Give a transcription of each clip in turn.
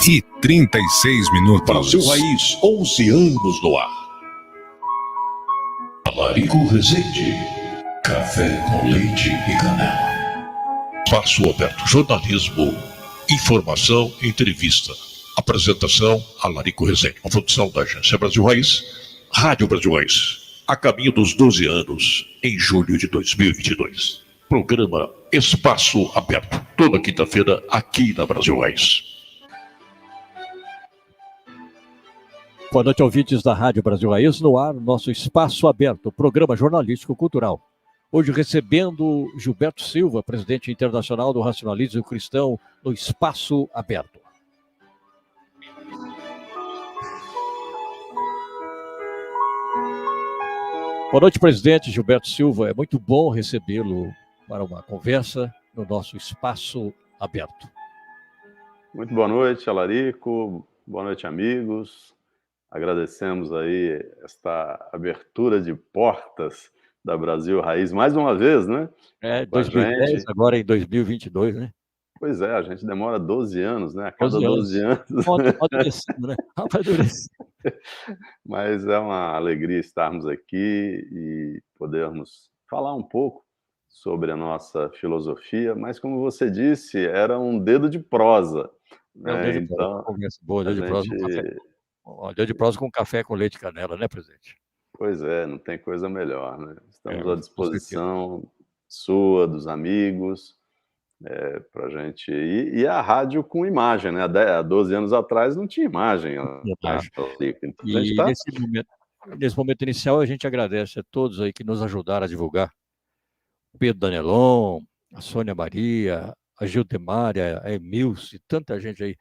20h36. Brasil Raiz, 11 anos no ar. Alarico Rezende, café com leite e canela. Espaço aberto, jornalismo, informação, entrevista. Apresentação, Alarico Rezende. Uma produção da Agência Brasil Raiz, Rádio Brasil Raiz. A caminho dos 12 anos, em julho de 2022. Programa Espaço Aberto, toda quinta-feira, aqui na Brasil Raiz. Boa noite, ouvintes da Rádio Brasil Raiz, no ar, nosso Espaço Aberto, programa jornalístico cultural. Hoje recebendo Gilberto Silva, presidente internacional do Racionalismo Cristão, no Espaço Aberto. Boa noite, presidente Gilberto Silva. É muito bom recebê-lo para uma conversa no nosso Espaço Aberto. Muito boa noite, Alarico. Boa noite, amigos. Agradecemos aí esta abertura de portas da Brasil Raiz, mais uma vez, né? 2010, agora em 2022, né? Pois é, a gente demora 12 anos, né? A cada 12 anos. Amadurecendo, né? Mas é uma alegria estarmos aqui e podermos falar um pouco sobre a nossa filosofia, mas como você disse, era um dedo de prosa. É um dedo de prosa, conversa boa, dedo de prosa com café. Dedo de prosa com café com leite e canela, né, presidente? Pois é, não tem coisa melhor, né? Estamos à disposição sua, dos amigos, para a gente... E a rádio com imagem, né? Há 12 anos atrás não tinha imagem. E nesse momento inicial, a gente agradece a todos aí que nos ajudaram a divulgar. O Pedro Danelon, a Sônia Maria, a Gildemária, a Emilce, tanta gente aí.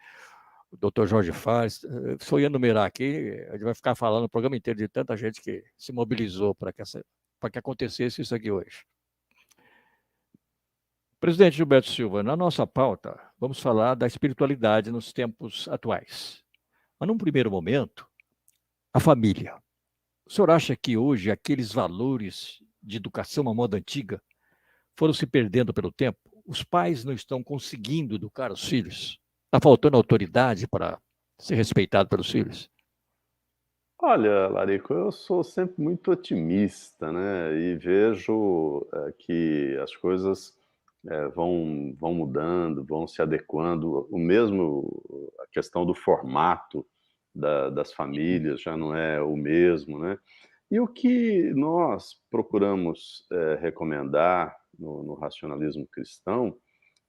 O doutor Jorge Fares, se eu ia enumerar aqui, a gente vai ficar falando o programa inteiro de tanta gente que se mobilizou para que acontecesse isso aqui hoje. Presidente Gilberto Silva, na nossa pauta, vamos falar da espiritualidade nos tempos atuais. Mas, num primeiro momento, a família. O senhor acha que hoje aqueles valores de educação à moda antiga foram se perdendo pelo tempo? Os pais não estão conseguindo educar os filhos? Está faltando autoridade para ser respeitado pelos filhos? Olha, Larico, eu sou sempre muito otimista, né? E vejo que as coisas vão mudando, vão se adequando. A questão do formato das famílias já não é o mesmo, né? E o que nós procuramos recomendar no racionalismo cristão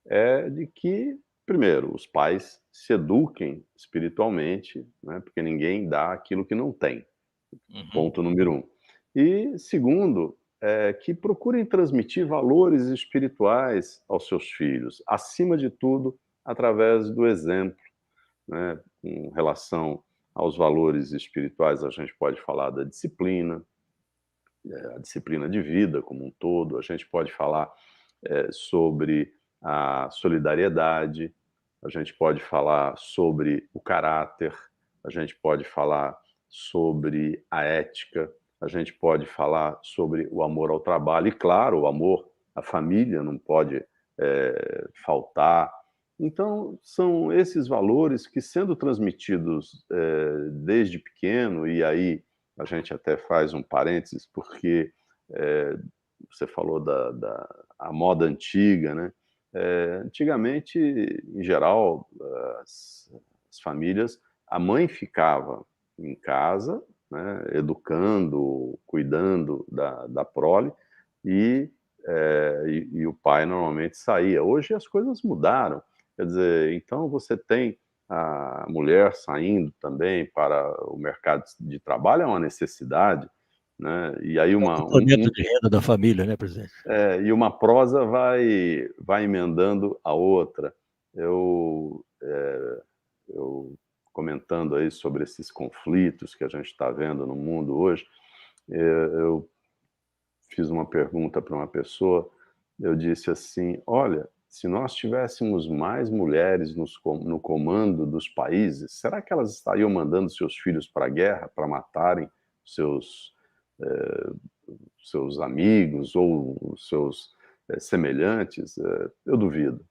é de que, primeiro, os pais se eduquem espiritualmente, né? Porque ninguém dá aquilo que não tem. Ponto número 1. E, segundo, que procurem transmitir valores espirituais aos seus filhos, acima de tudo, através do exemplo, né? Com relação aos valores espirituais, a gente pode falar da disciplina, a disciplina de vida como um todo, a gente pode falar sobre a solidariedade, a gente pode falar sobre o caráter, a gente pode falar sobre a ética, a gente pode falar sobre o amor ao trabalho e, claro, o amor à família não pode faltar. Então, são esses valores que, sendo transmitidos desde pequeno, e aí a gente até faz um parênteses, porque você falou a moda antiga, né? Antigamente, em geral, as famílias, a mãe ficava em casa, né, educando, cuidando da prole, e o pai normalmente saía. Hoje as coisas mudaram, quer dizer, então você tem a mulher saindo também para o mercado de trabalho, é uma necessidade, né? E aí complemento de renda da família, né, presidente? E uma prosa vai emendando a outra. Eu comentando aí sobre esses conflitos que a gente está vendo no mundo hoje, eu fiz uma pergunta para uma pessoa, eu disse assim, olha, se nós tivéssemos mais mulheres no comando dos países, será que elas estariam mandando seus filhos para a guerra para matarem seus, eh, seus amigos ou seus semelhantes? Eu duvido.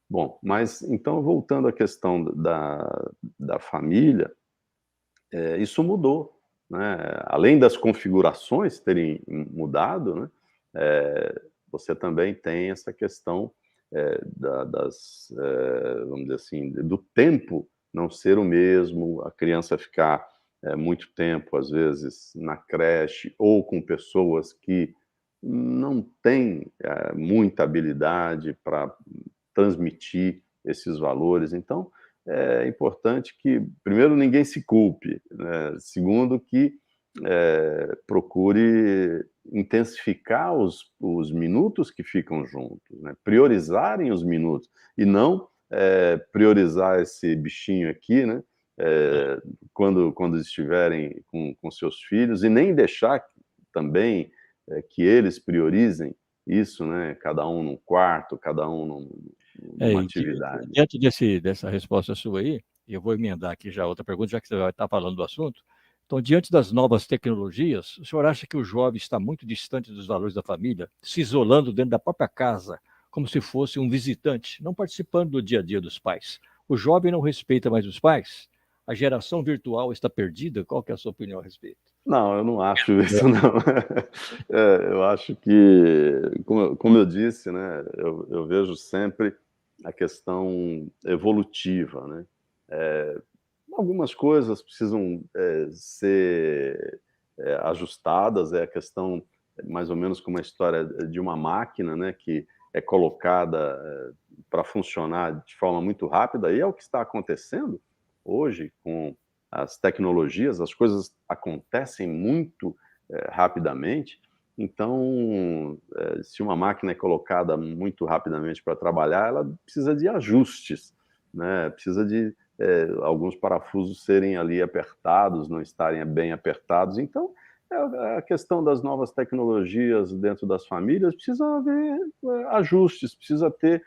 Bom, mas então voltando à questão da família, isso mudou, né? Além das configurações terem mudado, né? Você também tem essa questão vamos dizer assim, do tempo não ser o mesmo, a criança ficar muito tempo, às vezes, na creche ou com pessoas que não têm muita habilidade para transmitir esses valores. Então, é importante que, primeiro, ninguém se culpe, né? Segundo, que procure intensificar os minutos que ficam juntos, né? Priorizarem os minutos, e não priorizar esse bichinho aqui, né? Quando estiverem com seus filhos, e nem deixar também que eles priorizem isso, né? Cada um num quarto, cada um numa atividade. Diante dessa resposta sua aí, eu vou emendar aqui já outra pergunta, já que você vai estar falando do assunto. Então, diante das novas tecnologias, o senhor acha que o jovem está muito distante dos valores da família, se isolando dentro da própria casa, como se fosse um visitante, não participando do dia a dia dos pais? O jovem não respeita mais os pais? A geração virtual está perdida? Qual que é a sua opinião a respeito? Não, eu não acho isso, não. Eu acho que, como eu disse, né, eu vejo sempre a questão evolutiva, né? Algumas coisas precisam ser ajustadas, é a questão mais ou menos como a história de uma máquina, né, que é colocada para funcionar de forma muito rápida, e é o que está acontecendo hoje com as tecnologias, as coisas acontecem muito rapidamente. Então, se uma máquina é colocada muito rapidamente para trabalhar, ela precisa de ajustes, né? Precisa de alguns parafusos serem ali apertados, não estarem bem apertados. Então, a questão das novas tecnologias dentro das famílias precisa haver ajustes, precisa ter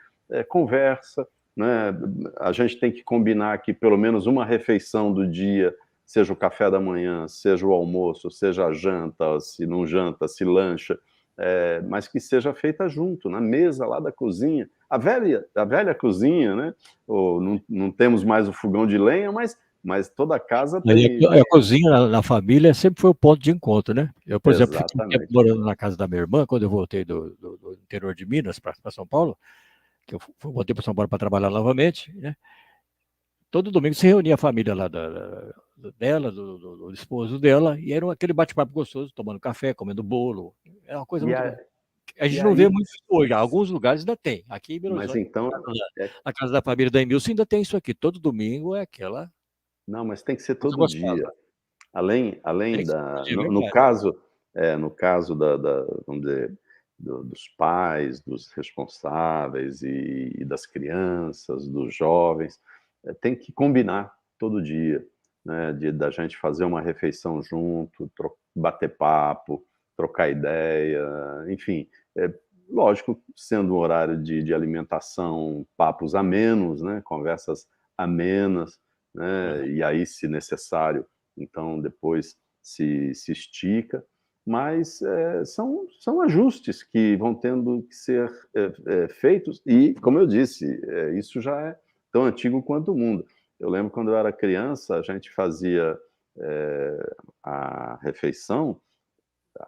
conversa, né? A gente tem que combinar que pelo menos uma refeição do dia, seja o café da manhã, seja o almoço, seja a janta, se não janta, se lancha, mas que seja feita junto, na mesa lá da cozinha. A velha cozinha, né? Não temos mais o fogão de lenha, mas toda casa tem. A cozinha na família sempre foi o ponto de encontro, né? Eu, por exemplo, fiquei um tempo Exatamente. morando na casa da minha irmã, quando eu voltei do interior de Minas para São Paulo, que eu voltei para São Paulo para trabalhar novamente, né? Todo domingo se reunia a família lá dela, do esposo dela, e era aquele bate-papo gostoso, tomando café, comendo bolo. É uma coisa E, muito. a, A e gente não vê aí, muito isso hoje. Alguns lugares ainda tem. Aqui em Belo mas Horizonte, então, a casa da família da Emilson ainda tem isso aqui. Todo domingo é aquela não, mas tem que ser coisa todo gostosa. dia. Além Tem que ser, da, é no verdade. caso, no caso vamos dizer, dos pais, dos responsáveis e das crianças, dos jovens, tem que combinar todo dia, né, da gente fazer uma refeição junto, bater papo, trocar ideia, enfim, lógico, sendo um horário de alimentação, papos amenos, né, conversas amenas, né, e aí, se necessário, então depois se estica, mas são ajustes que vão tendo que ser feitos, e, como eu disse, isso já é tão antigo quanto o mundo. Eu lembro quando eu era criança, a gente fazia a refeição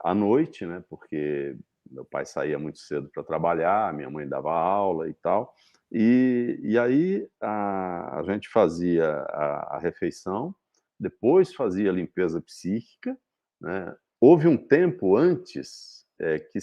à noite, né, porque meu pai saía muito cedo para trabalhar, minha mãe dava aula e tal, e aí a gente fazia a refeição, depois fazia a limpeza psíquica, né? Houve um tempo antes que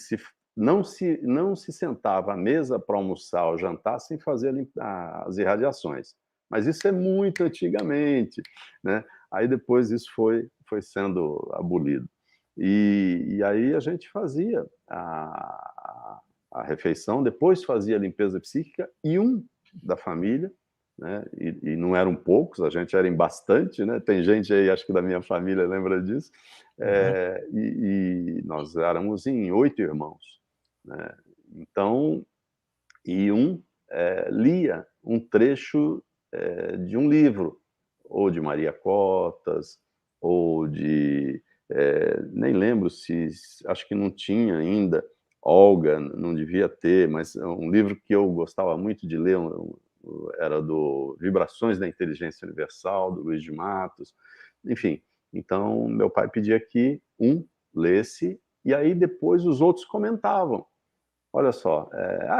não se sentava à mesa para almoçar ou jantar sem fazer as irradiações. Mas isso é muito antigamente, né? Aí depois isso foi sendo abolido. E aí a gente fazia a refeição, depois fazia a limpeza psíquica, e um da família, né, e não eram poucos, a gente era em bastante, né, tem gente aí, acho que da minha família lembra disso, e nós éramos em 8 irmãos, né, então, e um lia um trecho de um livro, ou de Maria Cotas, ou de... nem lembro se... Acho que não tinha ainda, Olga, não devia ter, mas um livro que eu gostava muito de ler era do Vibrações da Inteligência Universal, do Luiz de Matos, enfim. Então, meu pai pedia que um lesse, e aí depois os outros comentavam. Olha só,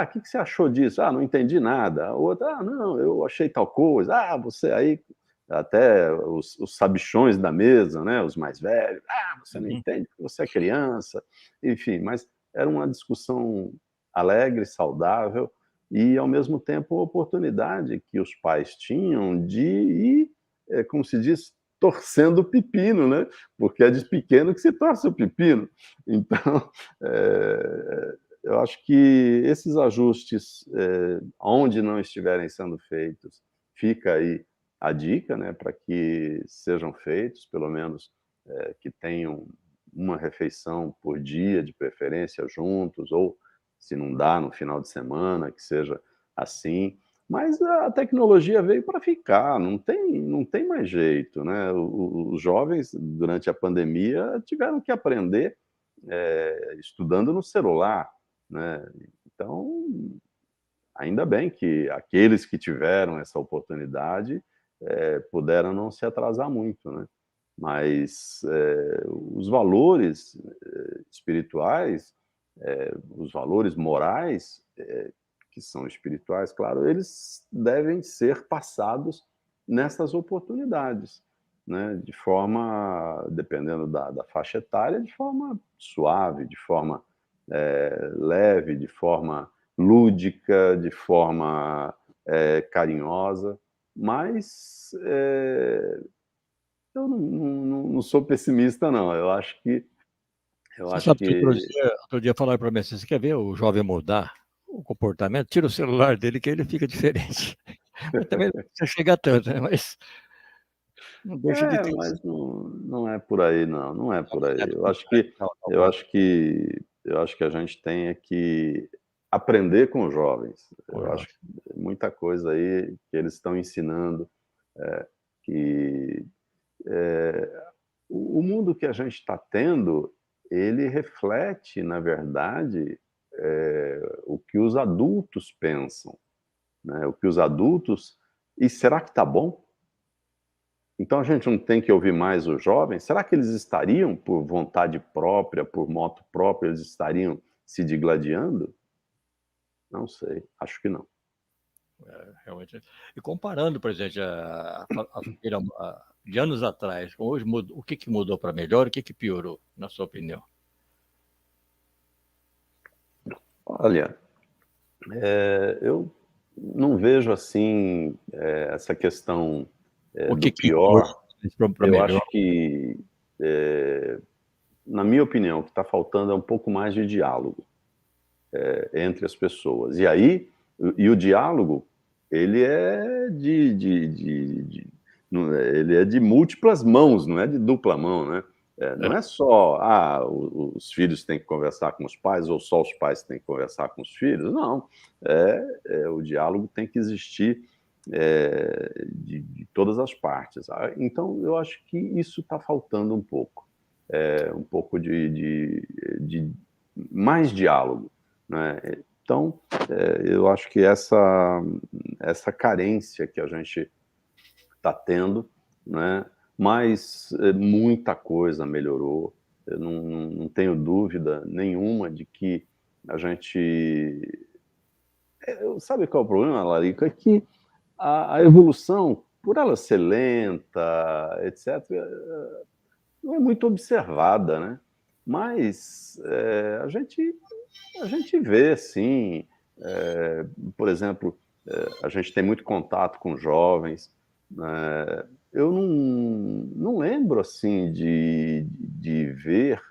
o que você achou disso? Não entendi nada. O outro, não, eu achei tal coisa. Você aí, até os sabichões da mesa, né, os mais velhos, você não entende porque você é criança, enfim, mas era uma discussão alegre, saudável, e ao mesmo tempo a oportunidade que os pais tinham de ir, como se diz, torcendo o pepino, né? Porque é de pequeno que se torce o pepino. Então, eu acho que esses ajustes, onde não estiverem sendo feitos, fica aí a dica, né, para que sejam feitos, pelo menos que tenham uma refeição por dia, de preferência juntos, ou se não dá, no final de semana, que seja assim. Mas a tecnologia veio para ficar, não tem mais jeito, né? Os jovens, durante a pandemia, tiveram que aprender estudando no celular, né? Então, ainda bem que aqueles que tiveram essa oportunidade puderam não se atrasar muito, né? Mas os valores espirituais, os valores morais, que são espirituais, claro, eles devem ser passados nessas oportunidades, né? De forma, dependendo da faixa etária, de forma suave, de forma leve, de forma lúdica, de forma carinhosa, mas eu não sou pessimista, não. Eu Você acho sabe que que outro dia falaram para mim assim, você quer ver o jovem mudar o comportamento? Tira o celular dele que ele fica diferente. Mas também não precisa chegar tanto, né? Mas não deixa de ter mas não é por aí, não. Não é por aí. um radical na Eu volta. acho que eu acho que a gente tem é que aprender com os jovens. Eu acho que muita coisa aí que eles estão ensinando, que o mundo que a gente está tendo, ele reflete, na verdade, o que os adultos pensam, né? O que os adultos... E será que está bom? Então a gente não tem que ouvir mais os jovens? Será que eles estariam, por vontade própria, por moto própria, eles estariam se digladiando? Não sei, acho que não. Realmente. E comparando, por exemplo, a família de anos atrás, com hoje, o que mudou para melhor, o que piorou, na sua opinião? Olha, eu não vejo assim essa questão O do que piorou pior. para Eu melhor? acho que, na minha opinião, o que está faltando é um pouco mais de diálogo entre as pessoas. E aí, o diálogo, ele é ele é de múltiplas mãos, não é de dupla mão, né? Não é só, os filhos têm que conversar com os pais, ou só os pais têm que conversar com os filhos. Não, o diálogo tem que existir de todas as partes. Então, eu acho que isso está faltando um pouco. Um pouco de mais diálogo, né? Então, eu acho que essa carência que a gente está tendo, né? Mas muita coisa melhorou. Eu não tenho dúvida nenhuma de que a gente... Sabe qual é o problema, Larica? É que a evolução, por ela ser lenta, etc., não é muito observada, né? Mas a gente vê, sim, por exemplo, a gente tem muito contato com jovens, né? Eu não lembro, assim, de ver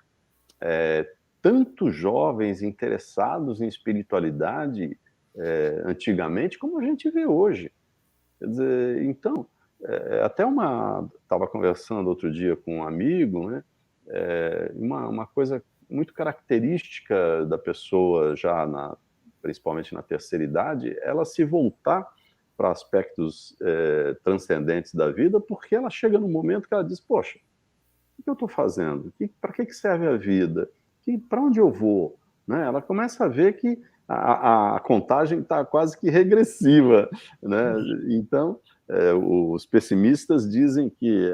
tantos jovens interessados em espiritualidade antigamente como a gente vê hoje. Quer dizer, então, estava conversando outro dia com um amigo, né? Uma coisa muito característica da pessoa já principalmente na terceira idade, ela se voltar para aspectos transcendentes da vida, porque ela chega num momento que ela diz, poxa, o que eu estou fazendo? Para que serve a vida? Para onde eu vou? Né? Ela começa a ver que a contagem está quase que regressiva. Né? Então, os pessimistas dizem que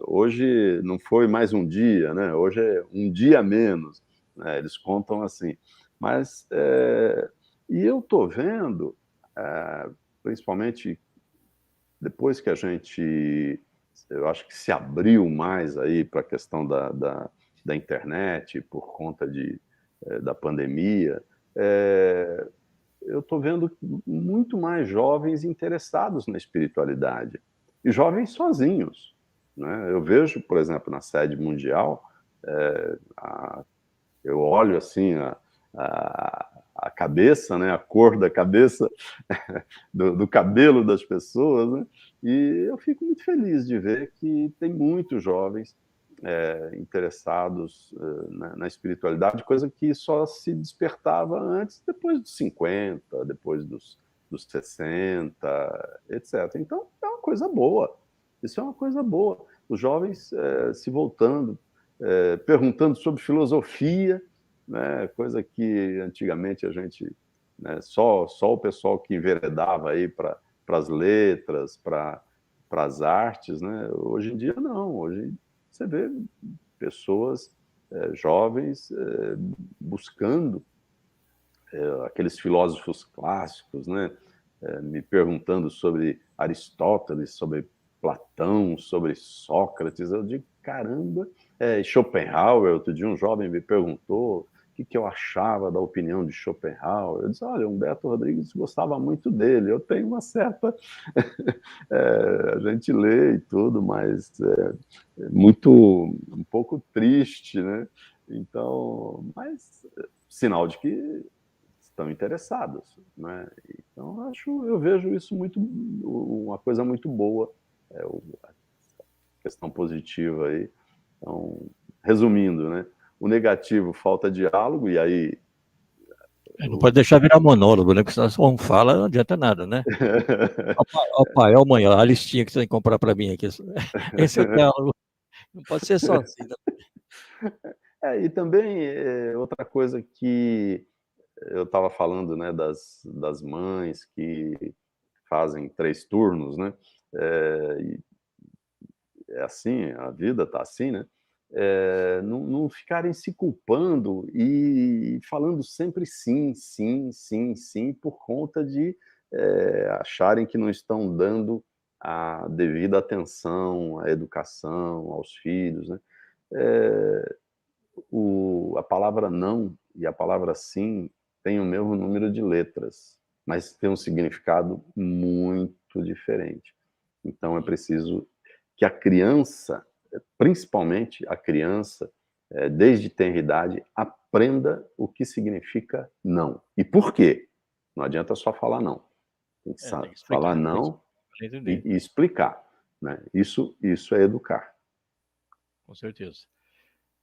hoje não foi mais um dia, né? Hoje é um dia a menos. Né? Eles contam assim. Mas, e eu estou vendo, principalmente depois que a gente, eu acho que se abriu mais aí para a questão da internet, por conta da pandemia, eu estou vendo muito mais jovens interessados na espiritualidade, e jovens sozinhos. Né? Eu vejo, por exemplo, na sede mundial, eu olho assim a cabeça, né, a cor da cabeça, do cabelo das pessoas, né, e eu fico muito feliz de ver que tem muitos jovens interessados na espiritualidade, coisa que só se despertava antes, depois dos 50, depois dos 60, etc. Então, é uma coisa boa. Isso é uma coisa boa. Os jovens se voltando, perguntando sobre filosofia, né, coisa que antigamente a gente, né, só o pessoal que enveredava aí para as letras, para as artes, né, hoje em dia não. Hoje você vê pessoas jovens buscando aqueles filósofos clássicos, né, me perguntando sobre Aristóteles, sobre Platão, sobre Sócrates. Eu digo, caramba, Schopenhauer. Outro dia um jovem me perguntou o que eu achava da opinião de Schopenhauer. Eu disse, olha, Humberto Rodrigues gostava muito dele. Eu tenho uma certa... a gente lê e tudo, mas um pouco triste, né? Então, mas sinal de que estão interessados, né? Então, eu vejo isso uma coisa muito boa, a questão positiva aí. Então, resumindo, né? O negativo, falta diálogo, e aí... Não pode deixar virar monólogo, né? Porque senão só um fala, não adianta nada, né? Ó pai, ó mãe, ó, a listinha que você tem que comprar para mim aqui. Esse é o diálogo. Não pode ser só assim. E também outra coisa que eu estava falando, né, das mães que fazem 3 turnos, né? É assim, a vida está assim, né? Não ficarem se culpando e falando sempre sim, sim, sim, sim, por conta de acharem que não estão dando a devida atenção à educação, aos filhos, né? A palavra não e a palavra sim têm o mesmo número de letras, mas tem um significado muito diferente. Então é preciso que a criança, principalmente a criança, desde tenra idade, aprenda o que significa não. E por quê? Não adianta só falar não. Tem que Tem que explicar, falar não entender. e explicar. Né? Isso é educar. Com certeza.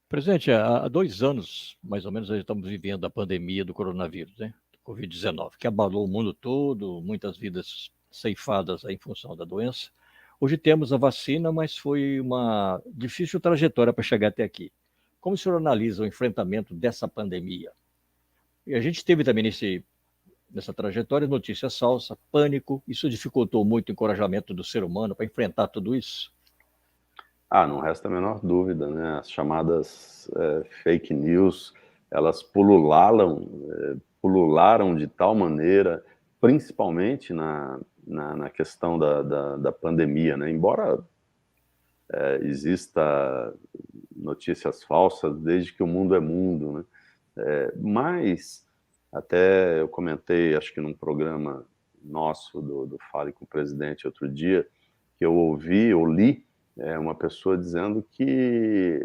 Presidente, há 2 anos, mais ou menos, nós estamos vivendo a pandemia do coronavírus, né? Covid-19, que abalou o mundo todo, muitas vidas ceifadas em função da doença. Hoje temos a vacina, mas foi uma difícil trajetória para chegar até aqui. Como o senhor analisa o enfrentamento dessa pandemia? E a gente teve também nessa trajetória notícias falsas, pânico, isso dificultou muito o encorajamento do ser humano para enfrentar tudo isso? Não resta a menor dúvida, né? As chamadas fake news, elas pulularam de tal maneira, principalmente na questão da pandemia, né? Embora exista notícias falsas desde que o mundo é mundo, né? Mas, até eu comentei, acho que num programa nosso do Fale com o Presidente outro dia, que eu ouvi ou li uma pessoa dizendo que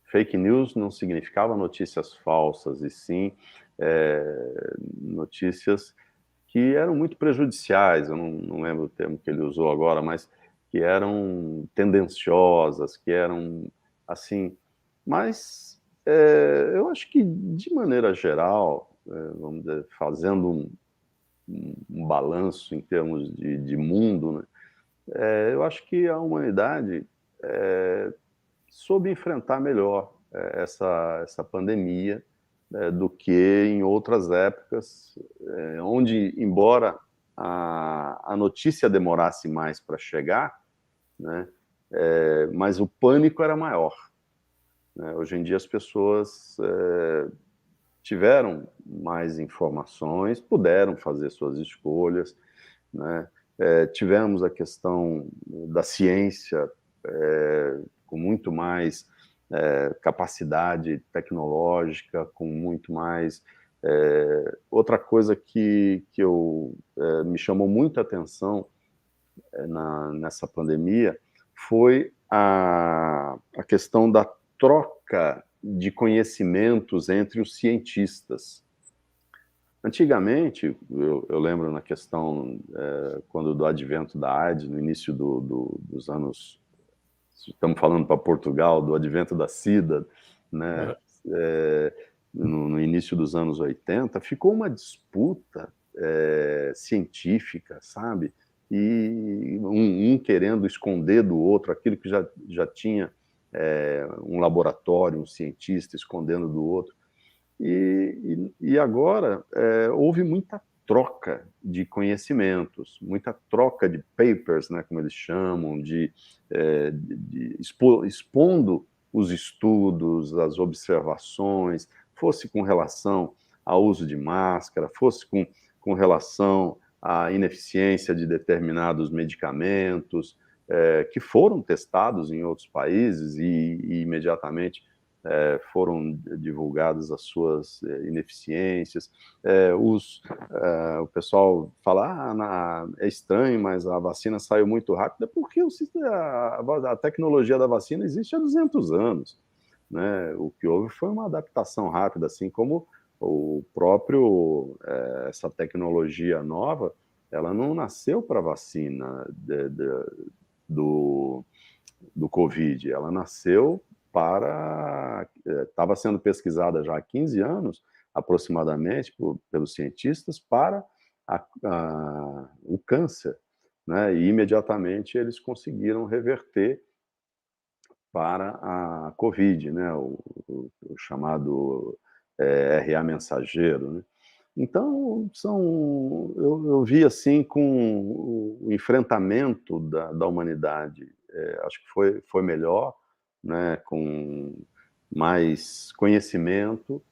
fake news não significava notícias falsas, e sim notícias que eram muito prejudiciais. Eu não lembro o termo que ele usou agora, mas que eram tendenciosas, que eram assim. Mas eu acho que, de maneira geral, vamos dizer, fazendo um balanço em termos de mundo, né? Eu acho que a humanidade soube enfrentar melhor essa pandemia do que em outras épocas, onde, embora a notícia demorasse mais para chegar, né, mas o pânico era maior, né? Hoje em dia as pessoas tiveram mais informações, puderam fazer suas escolhas, né? Tivemos a questão da ciência com muito mais capacidade tecnológica, com muito mais... outra coisa que me chamou muita atenção nessa pandemia foi a questão da troca de conhecimentos entre os cientistas. Antigamente, eu lembro na questão, quando do advento da AIDS, no início dos anos, estamos falando para Portugal, do advento da SIDA, né? No início dos anos 80, ficou uma disputa científica, sabe? E um querendo esconder do outro aquilo que já tinha um laboratório, um cientista escondendo do outro. E agora houve muita troca de conhecimentos, muita troca de papers, né, como eles chamam, expondo os estudos, as observações, fosse com relação ao uso de máscara, fosse com relação à ineficiência de determinados medicamentos, que foram testados em outros países e imediatamente foram divulgadas as suas ineficiências. O pessoal fala, é estranho, mas a vacina saiu muito rápido, porque a tecnologia da vacina existe há 200 anos. Né? O que houve foi uma adaptação rápida, assim como essa tecnologia nova, ela não nasceu para a vacina do Covid, ela nasceu estava sendo pesquisada já há 15 anos, aproximadamente, pelos cientistas, para o câncer, né? E imediatamente eles conseguiram reverter para a Covid, né? O chamado RA mensageiro, né? Então, eu vi assim com o enfrentamento da humanidade, acho que foi melhor, né, com mais conhecimento.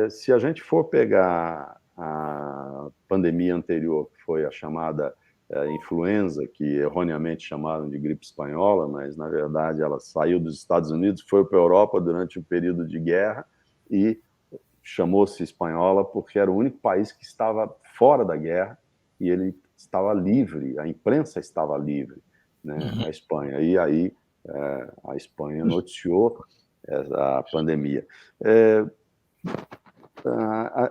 Se a gente for pegar a pandemia anterior, que foi a chamada influenza, que erroneamente chamaram de gripe espanhola, mas na verdade ela saiu dos Estados Unidos, foi para a Europa durante um período de guerra e chamou-se espanhola porque era o único país que estava fora da guerra e ele estava livre, a imprensa estava livre, né, na Espanha. E aí a Espanha noticiou a pandemia.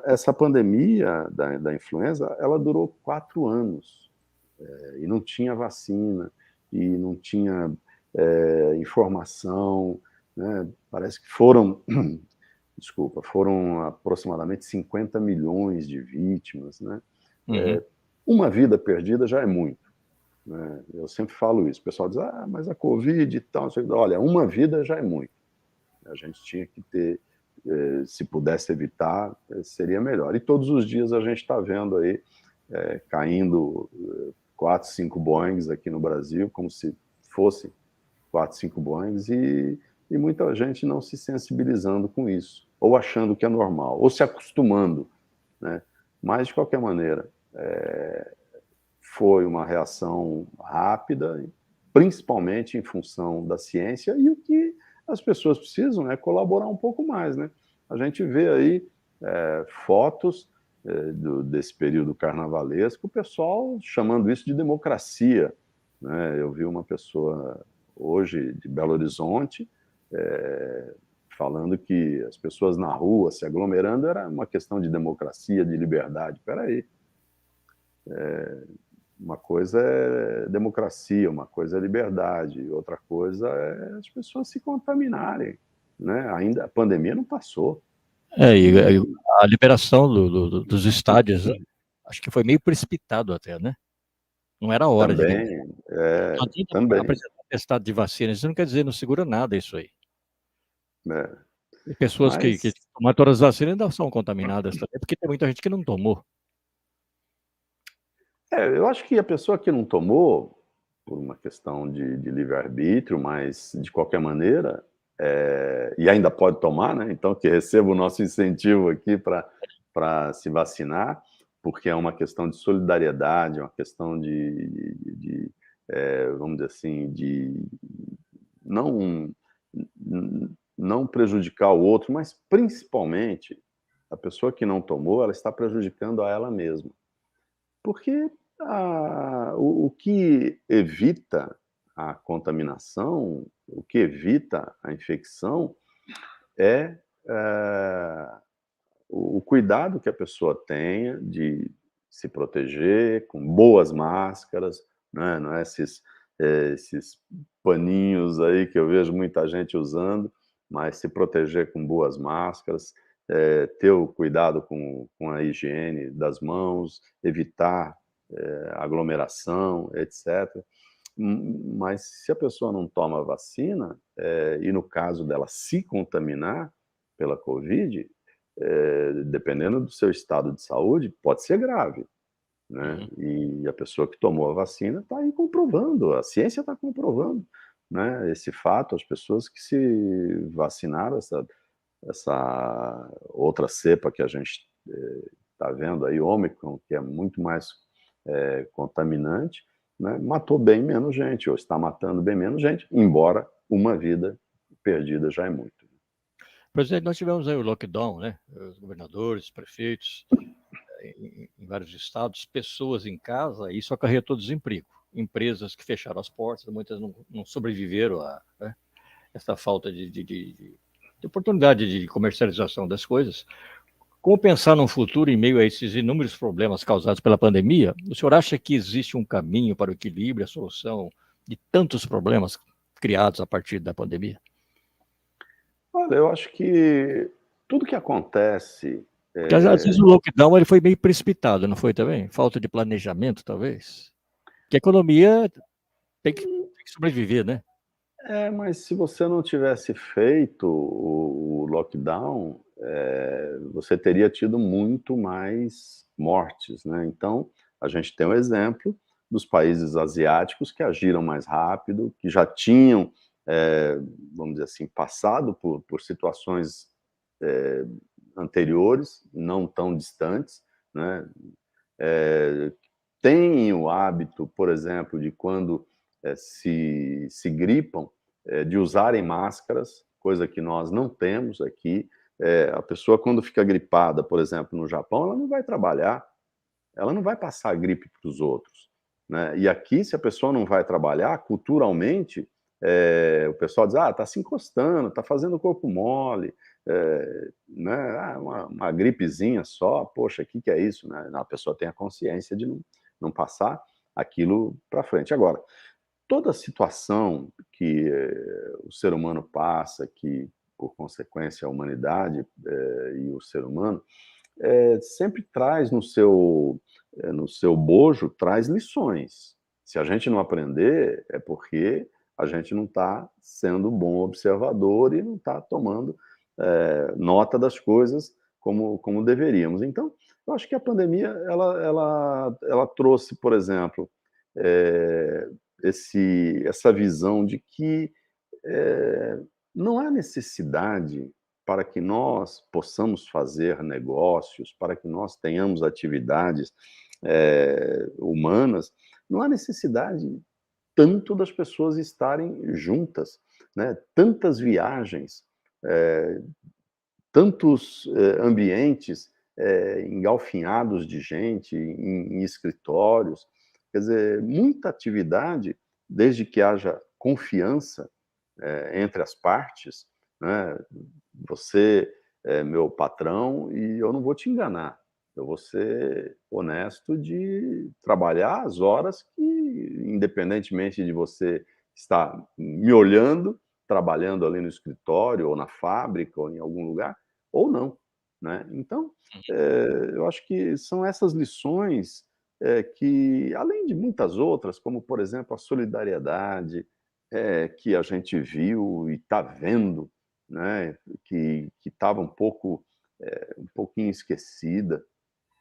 Essa pandemia da influenza, ela durou 4 anos e não tinha vacina e não tinha informação, né? Parece que foram aproximadamente 50 milhões de vítimas, né? Uma vida perdida já é muito, né? Eu sempre falo isso. O pessoal diz, mas a Covid e tal. Olha, uma vida já é muito. A gente tinha que ter, se pudesse evitar, seria melhor. E todos os dias a gente está vendo aí, caindo 4, 5 Boeings aqui no Brasil, como se fossem 4, 5 Boeings, e muita gente não se sensibilizando com isso, ou achando que é normal, ou se acostumando, né? Mas, de qualquer maneira, foi uma reação rápida, principalmente em função da ciência, e o que as pessoas precisam é colaborar um pouco mais, né? A gente vê aí fotos desse período carnavalesco, o pessoal chamando isso de democracia, né? Eu vi uma pessoa hoje de Belo Horizonte falando que as pessoas na rua se aglomerando era uma questão de democracia, de liberdade. Espera aí. Uma coisa é democracia, uma coisa é liberdade, outra coisa é as pessoas se contaminarem, né? Ainda a pandemia não passou. E E a liberação dos estádios, né, acho que foi meio precipitado até, né? Não era a hora de liberar. também, Não adianta também, apresentar atestado de vacina, isso não quer dizer, não segura nada isso aí. né? E pessoas que Mas tomaram todas as vacinas ainda são contaminadas também, porque tem muita gente que não tomou. eu acho que a pessoa que não tomou, por uma questão de livre-arbítrio, mas de qualquer maneira, e ainda pode tomar, né? Então que receba o nosso incentivo aqui para se vacinar, porque é uma questão de solidariedade, é uma questão vamos dizer assim, de não não prejudicar o outro, mas principalmente a pessoa que não tomou, ela está prejudicando a ela mesma. Porque o que evita a contaminação, o que evita a infecção é, o cuidado que a pessoa tenha de se proteger com boas máscaras, né, não é esses paninhos aí que eu vejo muita gente usando, mas se proteger com boas máscaras, ter o cuidado com a higiene das mãos, evitar, aglomeração, etc. Mas se a pessoa não toma vacina, e no caso dela se contaminar pela Covid, dependendo do seu estado de saúde, pode ser grave, né? Uhum. E a pessoa que tomou a vacina está aí comprovando, a ciência está comprovando, né, esse fato, as pessoas que se vacinaram, essa outra cepa que a gente está vendo aí, Ômicron, que é muito mais contaminante, né, matou bem menos gente, ou está matando bem menos gente, embora uma vida perdida já é muito. Presidente, nós tivemos aí o lockdown, né? Os governadores, prefeitos, em vários estados, pessoas em casa, e isso acarretou desemprego. Empresas que fecharam as portas, muitas não sobreviveram a, né, essa falta de oportunidade de comercialização das coisas. Como pensar num futuro em meio a esses inúmeros problemas causados pela pandemia? O senhor acha que existe um caminho para o equilíbrio, a solução de tantos problemas criados a partir da pandemia? Olha, eu acho que tudo que acontece, Porque às vezes o lockdown ele foi meio precipitado, não foi também? Falta de planejamento, talvez? Que a economia tem que sobreviver, né? mas se você não tivesse feito o lockdown, você teria tido muito mais mortes, né. Então, a gente tem o exemplo dos países asiáticos que agiram mais rápido, que já tinham, vamos dizer assim, passado por situações, eh, anteriores, não tão distantes, né. Eh, Têm o hábito, por exemplo, de quando se gripam, de usarem máscaras, coisa que nós não temos aqui. A pessoa, quando fica gripada, por exemplo, no Japão, ela não vai trabalhar, ela não vai passar a gripe para os outros, né? E aqui, se a pessoa não vai trabalhar, culturalmente, o pessoal diz: ah, está se encostando, está fazendo o corpo mole, né? Ah, uma gripezinha só, poxa, o que, que é isso, né? A pessoa tem a consciência de não passar aquilo para frente. Agora, toda situação que o ser humano passa, que por consequência a humanidade e o ser humano, sempre traz no seu bojo, traz lições. Se a gente não aprender, é porque a gente não está sendo um bom observador e não está tomando nota das coisas como deveríamos. Então, eu acho que a pandemia ela trouxe, por exemplo, eh, essa visão de que não há necessidade para que nós possamos fazer negócios, para que nós tenhamos atividades humanas, não há necessidade tanto das pessoas estarem juntas, né? Tantas viagens, eh, tantos ambientes engalfinhados de gente, em escritórios, quer dizer, muita atividade, desde que haja confiança entre as partes, né? Você é meu patrão e eu não vou te enganar. Eu vou ser honesto de trabalhar as horas que, independentemente de você estar me olhando, trabalhando ali no escritório, ou na fábrica, ou em algum lugar, ou não. né? Então, eu acho que são essas lições que, além de muitas outras, como, por exemplo, a solidariedade, que a gente viu e está vendo, né, que estava um pouquinho esquecida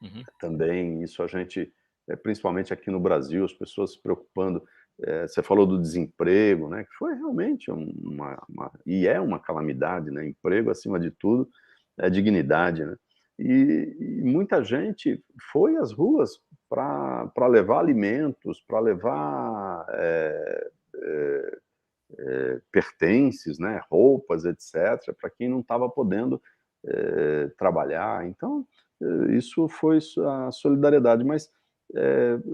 Uhum. também. Isso a gente, principalmente aqui no Brasil, as pessoas se preocupando. Você falou do desemprego, né, que foi realmente e é uma calamidade, né? Emprego, acima de tudo, é dignidade, né? E muita gente foi às ruas para levar alimentos, para levar pertences, né, roupas, etc., para quem não estava podendo trabalhar. Então, isso foi a solidariedade, mas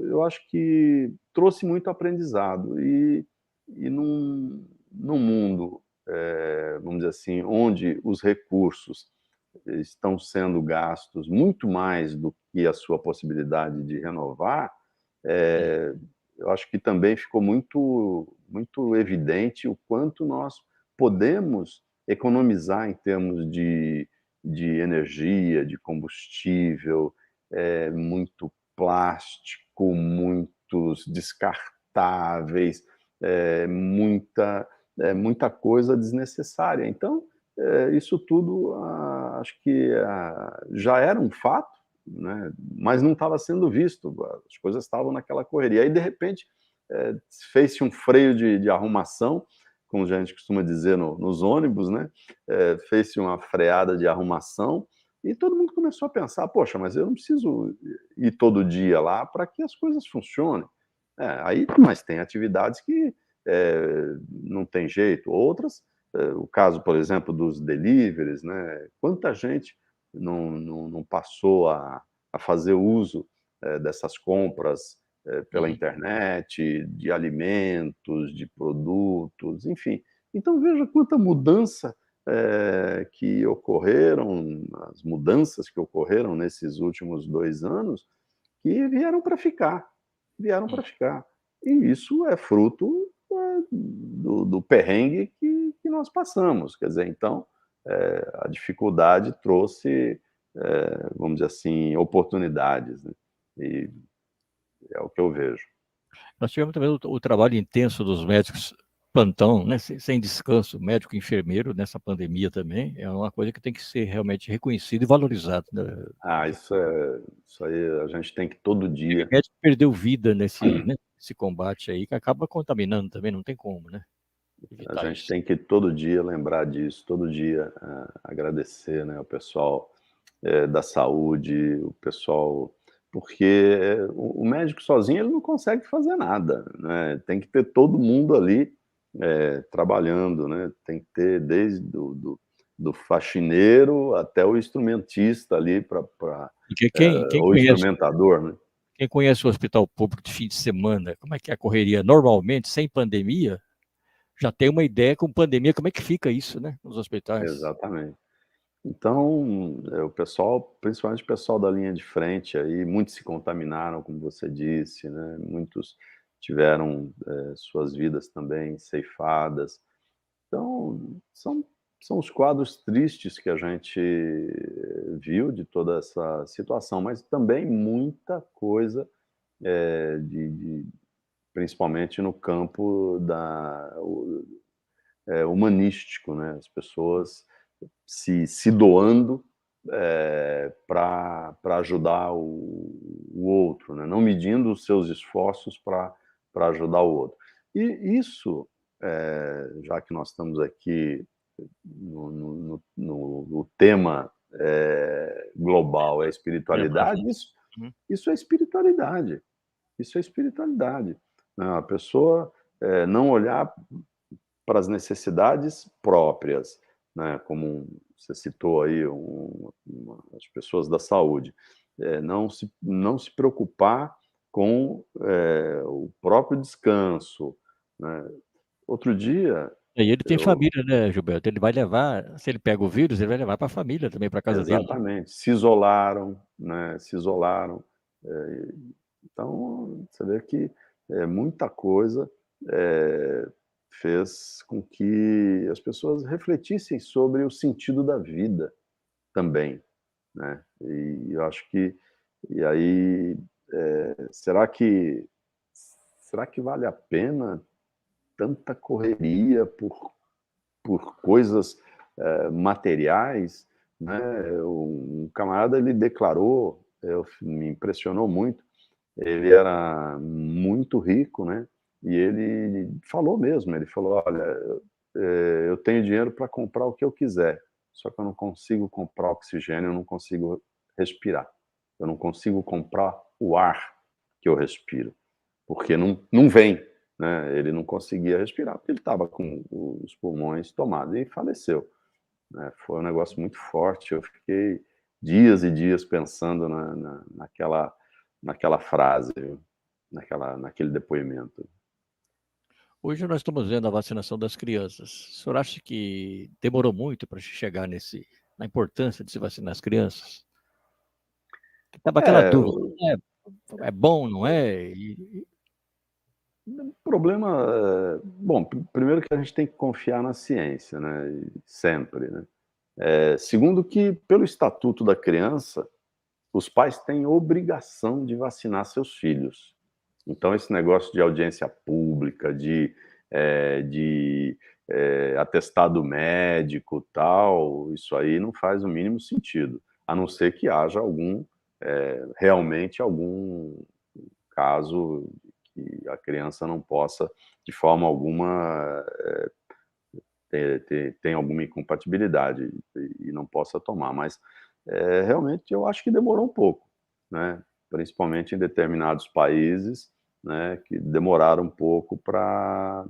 eu acho que trouxe muito aprendizado. E num mundo, vamos dizer assim, onde os recursos estão sendo gastos muito mais do que a sua possibilidade de renovar, Uhum. eh, eu acho que também ficou muito evidente o quanto nós podemos economizar em termos de energia, de combustível, muito plástico, muitos descartáveis, muita coisa desnecessária. Então, isso tudo, acho que já era um fato, né, mas não estava sendo visto, as coisas estavam naquela correria. Aí, de repente, fez-se um freio de arrumação, como a gente costuma dizer nos ônibus, né? Fez-se uma freada de arrumação e todo mundo começou a pensar: poxa, mas eu não preciso ir todo dia lá para que as coisas funcionem. Mas tem atividades que não tem jeito, outras, o caso, por exemplo, dos deliveries, né? Quanta gente não passou a fazer uso dessas compras pela Uhum. internet, de alimentos, de produtos, enfim. Então veja quanta mudança que ocorreram, as mudanças que ocorreram nesses últimos 2 anos, que vieram para ficar. E isso é fruto do perrengue que nós passamos. Quer dizer, então, a dificuldade trouxe, vamos dizer assim, oportunidades, né? E é o que eu vejo. Nós tivemos também o trabalho intenso dos médicos plantão, né, sem descanso, médico e enfermeiro nessa pandemia também, é uma coisa que tem que ser realmente reconhecida e valorizada, né? Isso aí a gente tem que todo Teve dia, médico que perdeu vida nesse, né, nesse combate aí, que acaba contaminando também, não tem como, né, a evitar gente isso. tem que todo dia lembrar disso, todo dia agradecer, né, o pessoal da saúde, o pessoal, porque o médico sozinho ele não consegue fazer nada, né? Tem que ter todo mundo ali trabalhando, né? Tem que ter desde do faxineiro até o instrumentista ali Porque o instrumentador, né? quem conhece o hospital público de fim de semana, como é que é a correria normalmente, sem pandemia, já tem uma ideia com pandemia, como é que fica isso, né, nos hospitais. Exatamente. Então, o pessoal, principalmente o pessoal da linha de frente aí, muitos se contaminaram, como você disse, né, muitos tiveram, suas vidas também ceifadas. Então, são os quadros tristes que a gente viu de toda essa situação, mas também muita coisa, de principalmente no campo humanístico, né, as pessoas se doando para ajudar o outro, né? Não medindo os seus esforços para ajudar o outro. E isso, já que nós estamos aqui no tema global, é a É, espiritualidade, uhum. isso é espiritualidade. Isso é espiritualidade, né? A pessoa não olhar para as necessidades próprias, né, como você citou aí, as pessoas da saúde, não se preocupar com o próprio descanso, né. Outro dia, E aí ele tem eu família, né, Gilberto, ele vai levar, se ele pega o vírus, ele vai levar para a família também, para casa dele, né. exatamente, se isolaram, né, se isolaram. eh, então, você vê que muita coisa fez com que as pessoas refletissem sobre o sentido da vida também. né? E eu acho que... E aí, será que vale a pena tanta correria por coisas materiais, né? Um camarada, ele declarou, me impressionou muito, ele era muito rico, né? E ele falou mesmo, ele falou, olha, eu tenho dinheiro para comprar o que eu quiser, só que eu não consigo comprar oxigênio, eu não consigo respirar. Eu não consigo comprar o ar que eu respiro, porque não vem, né? Ele não conseguia respirar, porque ele estava com os pulmões tomados e faleceu, né? Foi um negócio muito forte, eu fiquei dias e dias pensando naquela frase, viu? Naquele depoimento. Hoje nós estamos vendo a vacinação das crianças. O senhor acha que demorou muito para chegar na importância de se vacinar as crianças? Estava aquela É, dúvida, é bom, não é? o problema, bom, primeiro que a gente tem que confiar na ciência, né? Sempre, né? Segundo que, pelo Estatuto da Criança, os pais têm obrigação de vacinar seus filhos. Então, esse negócio de audiência pública, de atestado médico, tal, isso aí não faz o mínimo sentido, a não ser que haja realmente algum caso que a criança não possa, de forma alguma, tem alguma incompatibilidade e não possa tomar, mas realmente eu acho que demorou um pouco, né? Principalmente em determinados países, né, que demoraram um pouco para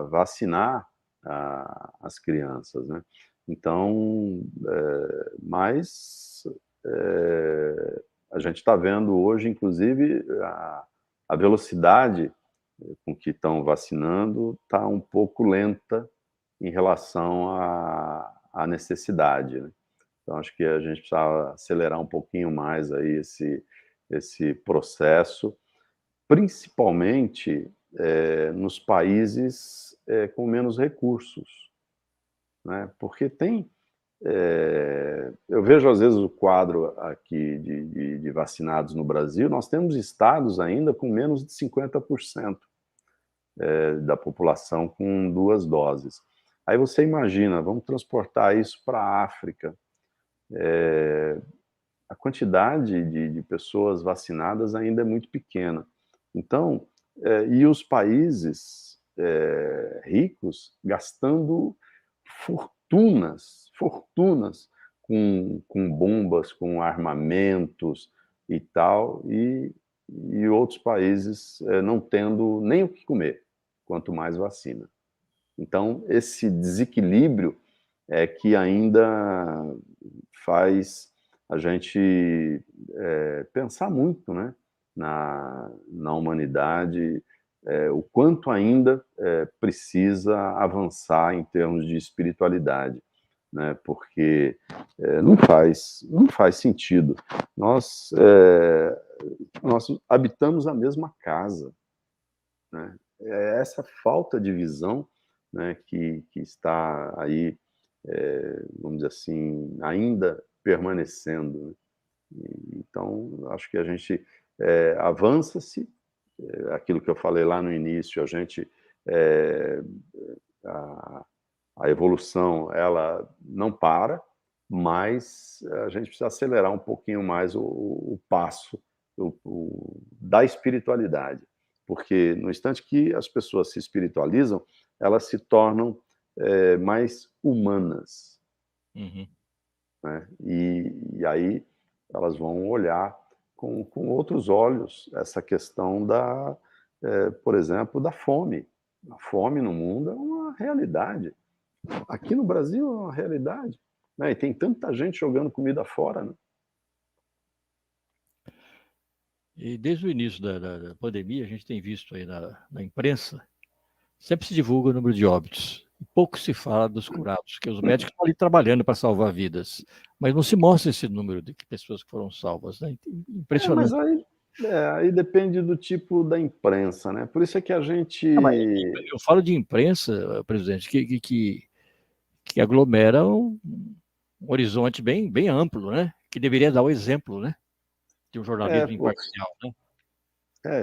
vacinar as crianças, né? Então, mas a gente está vendo hoje, inclusive, a velocidade com que estão vacinando está um pouco lenta em relação à necessidade, né? Então, acho que a gente precisa acelerar um pouquinho mais aí esse processo, principalmente nos países com menos recursos, né? Porque eu vejo às vezes o quadro aqui de vacinados no Brasil, nós temos estados ainda com menos de 50% da população com 2 doses. Aí você imagina, vamos transportar isso para a África, a quantidade de pessoas vacinadas ainda é muito pequena. Então, e os países ricos gastando fortunas com bombas, com armamentos e tal, e outros países não tendo nem o que comer, quanto mais vacina. Então, esse desequilíbrio é que ainda faz a gente pensar muito, né, na humanidade, o quanto ainda precisa avançar em termos de espiritualidade, né, porque não faz sentido. Nós habitamos a mesma casa, né? É essa falta de visão, né, que está aí, vamos dizer assim, ainda permanecendo, né? Então, acho que a gente avança-se, aquilo que eu falei lá no início, a, a evolução, ela não para, mas a gente precisa acelerar um pouquinho mais o passo da espiritualidade, porque no instante que as pessoas se espiritualizam, elas se tornam mais humanas, Uhum. né? E aí elas vão olhar com outros olhos essa questão por exemplo, da fome. A fome no mundo é uma realidade. Aqui no Brasil é uma realidade, né? E tem tanta gente jogando comida fora, né? E desde o início da pandemia, a gente tem visto aí na imprensa, sempre se divulga o número de óbitos. Pouco se fala dos curados, que os médicos estão ali trabalhando para salvar vidas, mas não se mostra esse número de pessoas que foram salvas, né? Mas Impressionante. aí depende do tipo da imprensa, né? Por isso é que a gente... Mas eu falo de imprensa, presidente, que aglomera um horizonte bem amplo, né? Que deveria dar o exemplo, né? De um jornalismo imparcial, né?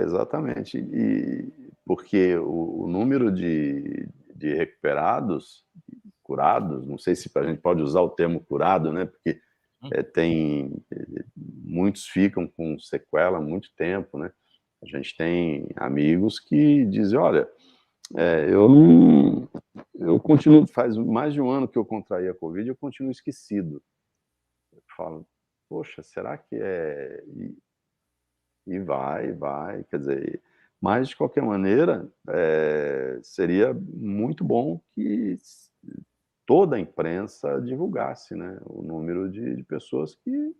Exatamente. E porque o número de recuperados, curados, não sei se a gente pode usar o termo curado, né? Porque muitos ficam com sequela há muito tempo, né? A gente tem amigos que dizem, olha, eu continuo, faz mais de um ano que eu contraí a Covid e eu continuo esquecido. Eu falo, poxa, será que é... E vai, quer dizer, mas de qualquer maneira, seria muito bom que toda a imprensa divulgasse, né, o número de pessoas que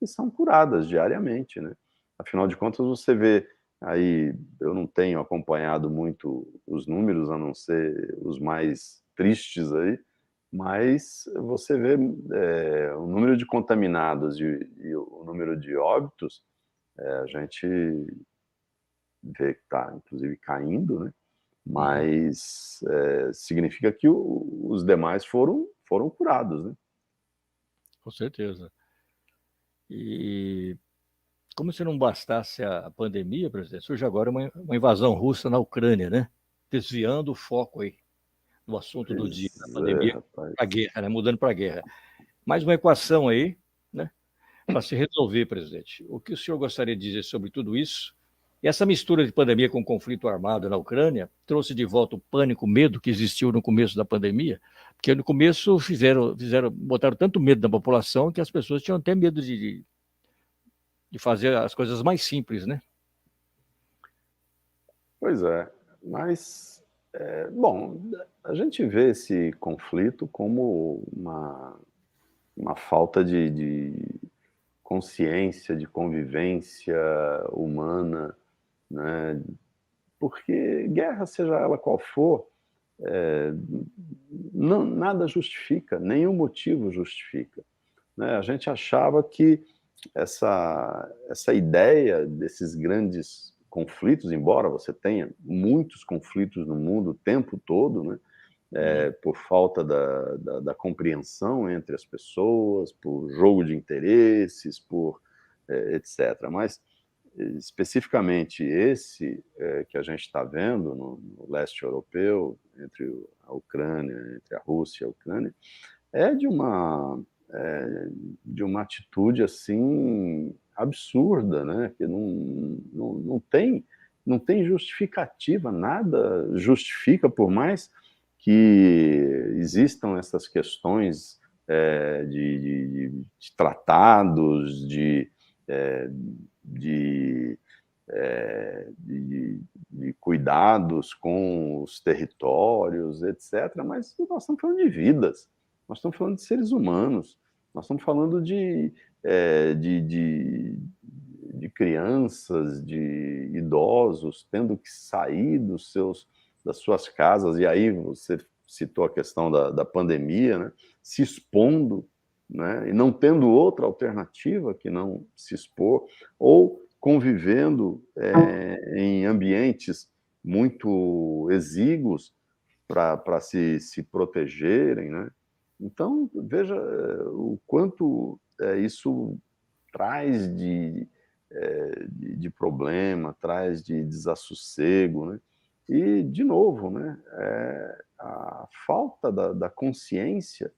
são curadas diariamente, né? Afinal de contas, você vê aí, eu não tenho acompanhado muito os números, a não ser os mais tristes aí, mas você vê o número de contaminados e o número de óbitos, a gente vê que está, inclusive, caindo, né? Mas significa que os demais foram curados, né? Com certeza. E como se não bastasse a pandemia, presidente, surge agora uma invasão russa na Ucrânia, né? Desviando o foco aí do assunto do dia, da Pois pandemia, rapaz. para a guerra, né? Mudando para a guerra. Mais uma equação aí, né? Para se resolver, presidente. O que o senhor gostaria de dizer sobre tudo isso? E essa mistura de pandemia com conflito armado na Ucrânia trouxe de volta o pânico, o medo que existiu no começo da pandemia, porque no começo botaram tanto medo na população que as pessoas tinham até medo de fazer as coisas mais simples, né? Pois é, mas, bom, a gente vê esse conflito como uma falta de consciência, de convivência humana, né? Porque guerra, seja ela qual for, nada justifica, nenhum motivo justifica, né? A gente achava que essa ideia desses grandes conflitos, embora você tenha muitos conflitos no mundo o tempo todo, né? Por falta da compreensão entre as pessoas, por jogo de interesses, por etc. Mas, especificamente esse que a gente está vendo no leste europeu, entre a Ucrânia, entre a Rússia e a Ucrânia, é de uma atitude assim absurda, né? Que não tem justificativa, nada justifica, por mais que existam essas questões de tratados, de, de cuidados com os territórios, etc. Mas nós estamos falando de vidas, nós estamos falando de seres humanos, nós estamos falando de crianças, de idosos tendo que sair das suas casas, e aí você citou a questão da pandemia, né? Se expondo, né? E não tendo outra alternativa que não se expor, ou convivendo em ambientes muito exíguos para se protegerem, né? Então, veja o quanto isso traz de problema, traz de desassossego, né? E, de novo, né, a falta da consciência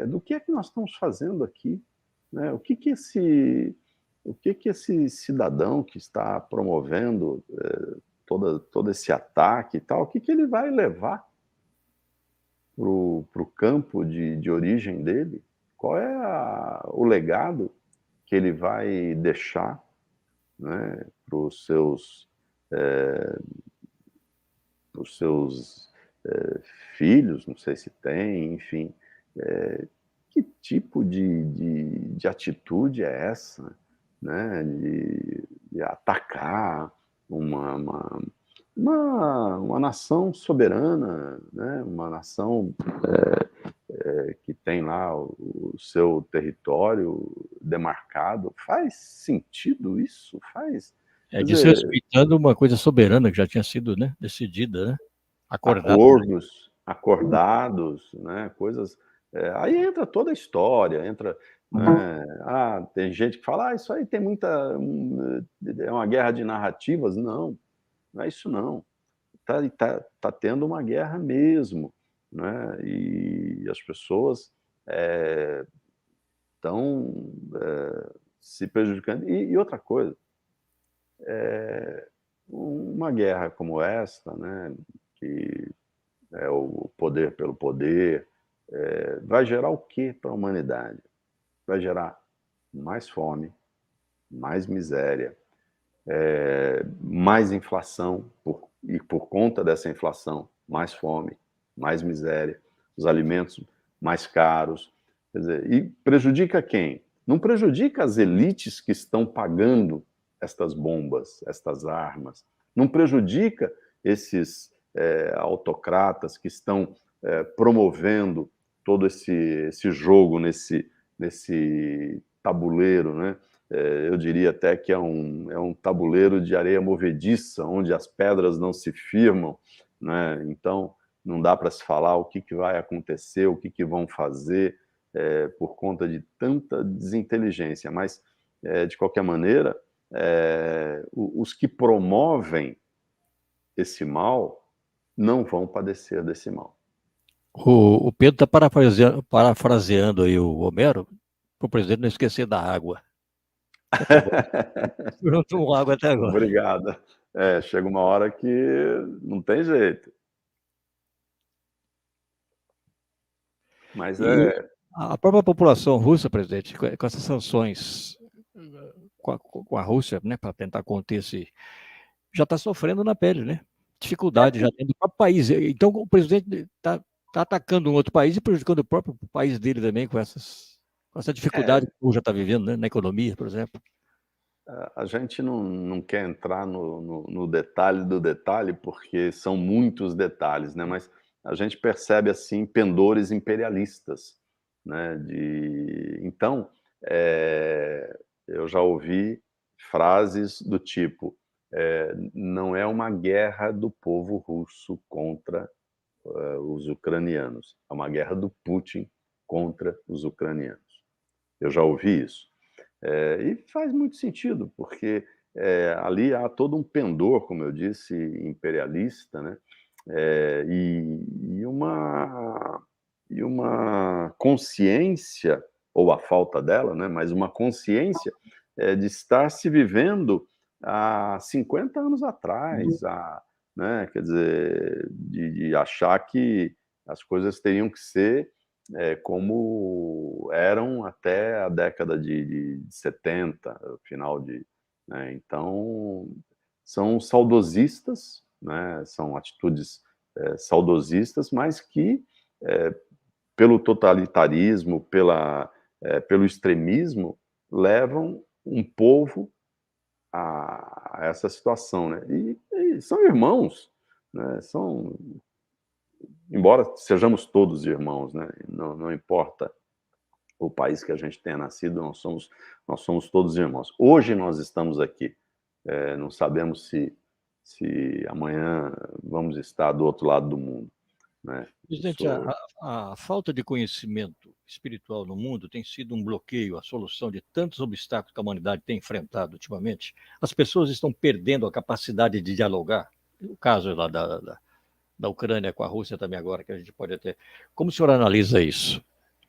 do que é que nós estamos fazendo aqui, né? O que esse cidadão que está promovendo todo esse ataque e tal, o que ele vai levar para o campo de origem dele? Qual é o legado que ele vai deixar, né, para os seus filhos, não sei se tem, enfim. Que tipo de atitude é essa, né, de atacar uma nação soberana, né, uma nação que tem lá o seu território demarcado? Faz sentido isso? Faz? Quer dizer, Desrespeitando uma coisa soberana que já tinha sido, né, decidida, né? Acordada. acordados, né, coisas Aí entra toda a história, entra, né, tem gente que fala: isso aí tem é uma guerra de narrativas. Não, não é isso não. Tá tendo uma guerra mesmo, né, e as pessoas estão se prejudicando. E outra coisa, uma guerra como esta, né, que é o poder pelo poder, vai gerar o que para a humanidade? Vai gerar mais fome, mais miséria, mais inflação, e por conta dessa inflação, mais fome, mais miséria, os alimentos mais caros. Quer dizer, e prejudica quem? Não prejudica as elites que estão pagando estas bombas, estas armas. Não prejudica esses autocratas que estão promovendo todo esse jogo nesse tabuleiro, né? Eu diria até que é um tabuleiro de areia movediça, onde as pedras não se firmam, né? Então, não dá para se falar o que vai acontecer, o que vão fazer, por conta de tanta desinteligência. Mas, de qualquer maneira, os que promovem esse mal não vão padecer desse mal. O Pedro está parafraseando aí o Homero, para o presidente não esquecer da água. Eu não tomo água até agora. Obrigado. Chega uma hora que não tem jeito. Mas a própria população russa, presidente, com essas sanções com a Rússia, né, para tentar conter já está sofrendo na pele, né? Dificuldade já dentro do próprio país. Então o presidente está atacando um outro país e prejudicando o próprio país dele também com essa dificuldade que o já está vivendo, né, na economia, por exemplo. A gente não quer entrar no detalhe do detalhe, porque são muitos detalhes, né? Mas a gente percebe, assim, pendores imperialistas, né? Então, eu já ouvi frases do tipo, não é uma guerra do povo russo contra os ucranianos, é uma guerra do Putin contra os ucranianos. Eu já ouvi isso. E faz muito sentido, porque ali há todo um pendor, como eu disse, imperialista, né? E uma consciência, ou a falta dela, né? Mas uma consciência de estar se vivendo há 50 anos atrás, né? Quer dizer, de achar que as coisas teriam que ser como eram até a década de 70, final né? Então, são saudosistas, né? São atitudes saudosistas, mas que, pelo totalitarismo, pelo extremismo, levam um povo a essa situação, né? E são irmãos, né? Embora sejamos todos irmãos, né? Não importa o país que a gente tenha nascido, nós somos todos irmãos. Hoje nós estamos aqui, não sabemos se amanhã vamos estar do outro lado do mundo, né? Presidente, a falta de conhecimento espiritual no mundo tem sido um bloqueio à solução de tantos obstáculos que a humanidade tem enfrentado ultimamente. As pessoas estão perdendo a capacidade de dialogar. O caso lá da Ucrânia com a Rússia também agora, que a gente pode até... Como o senhor analisa isso?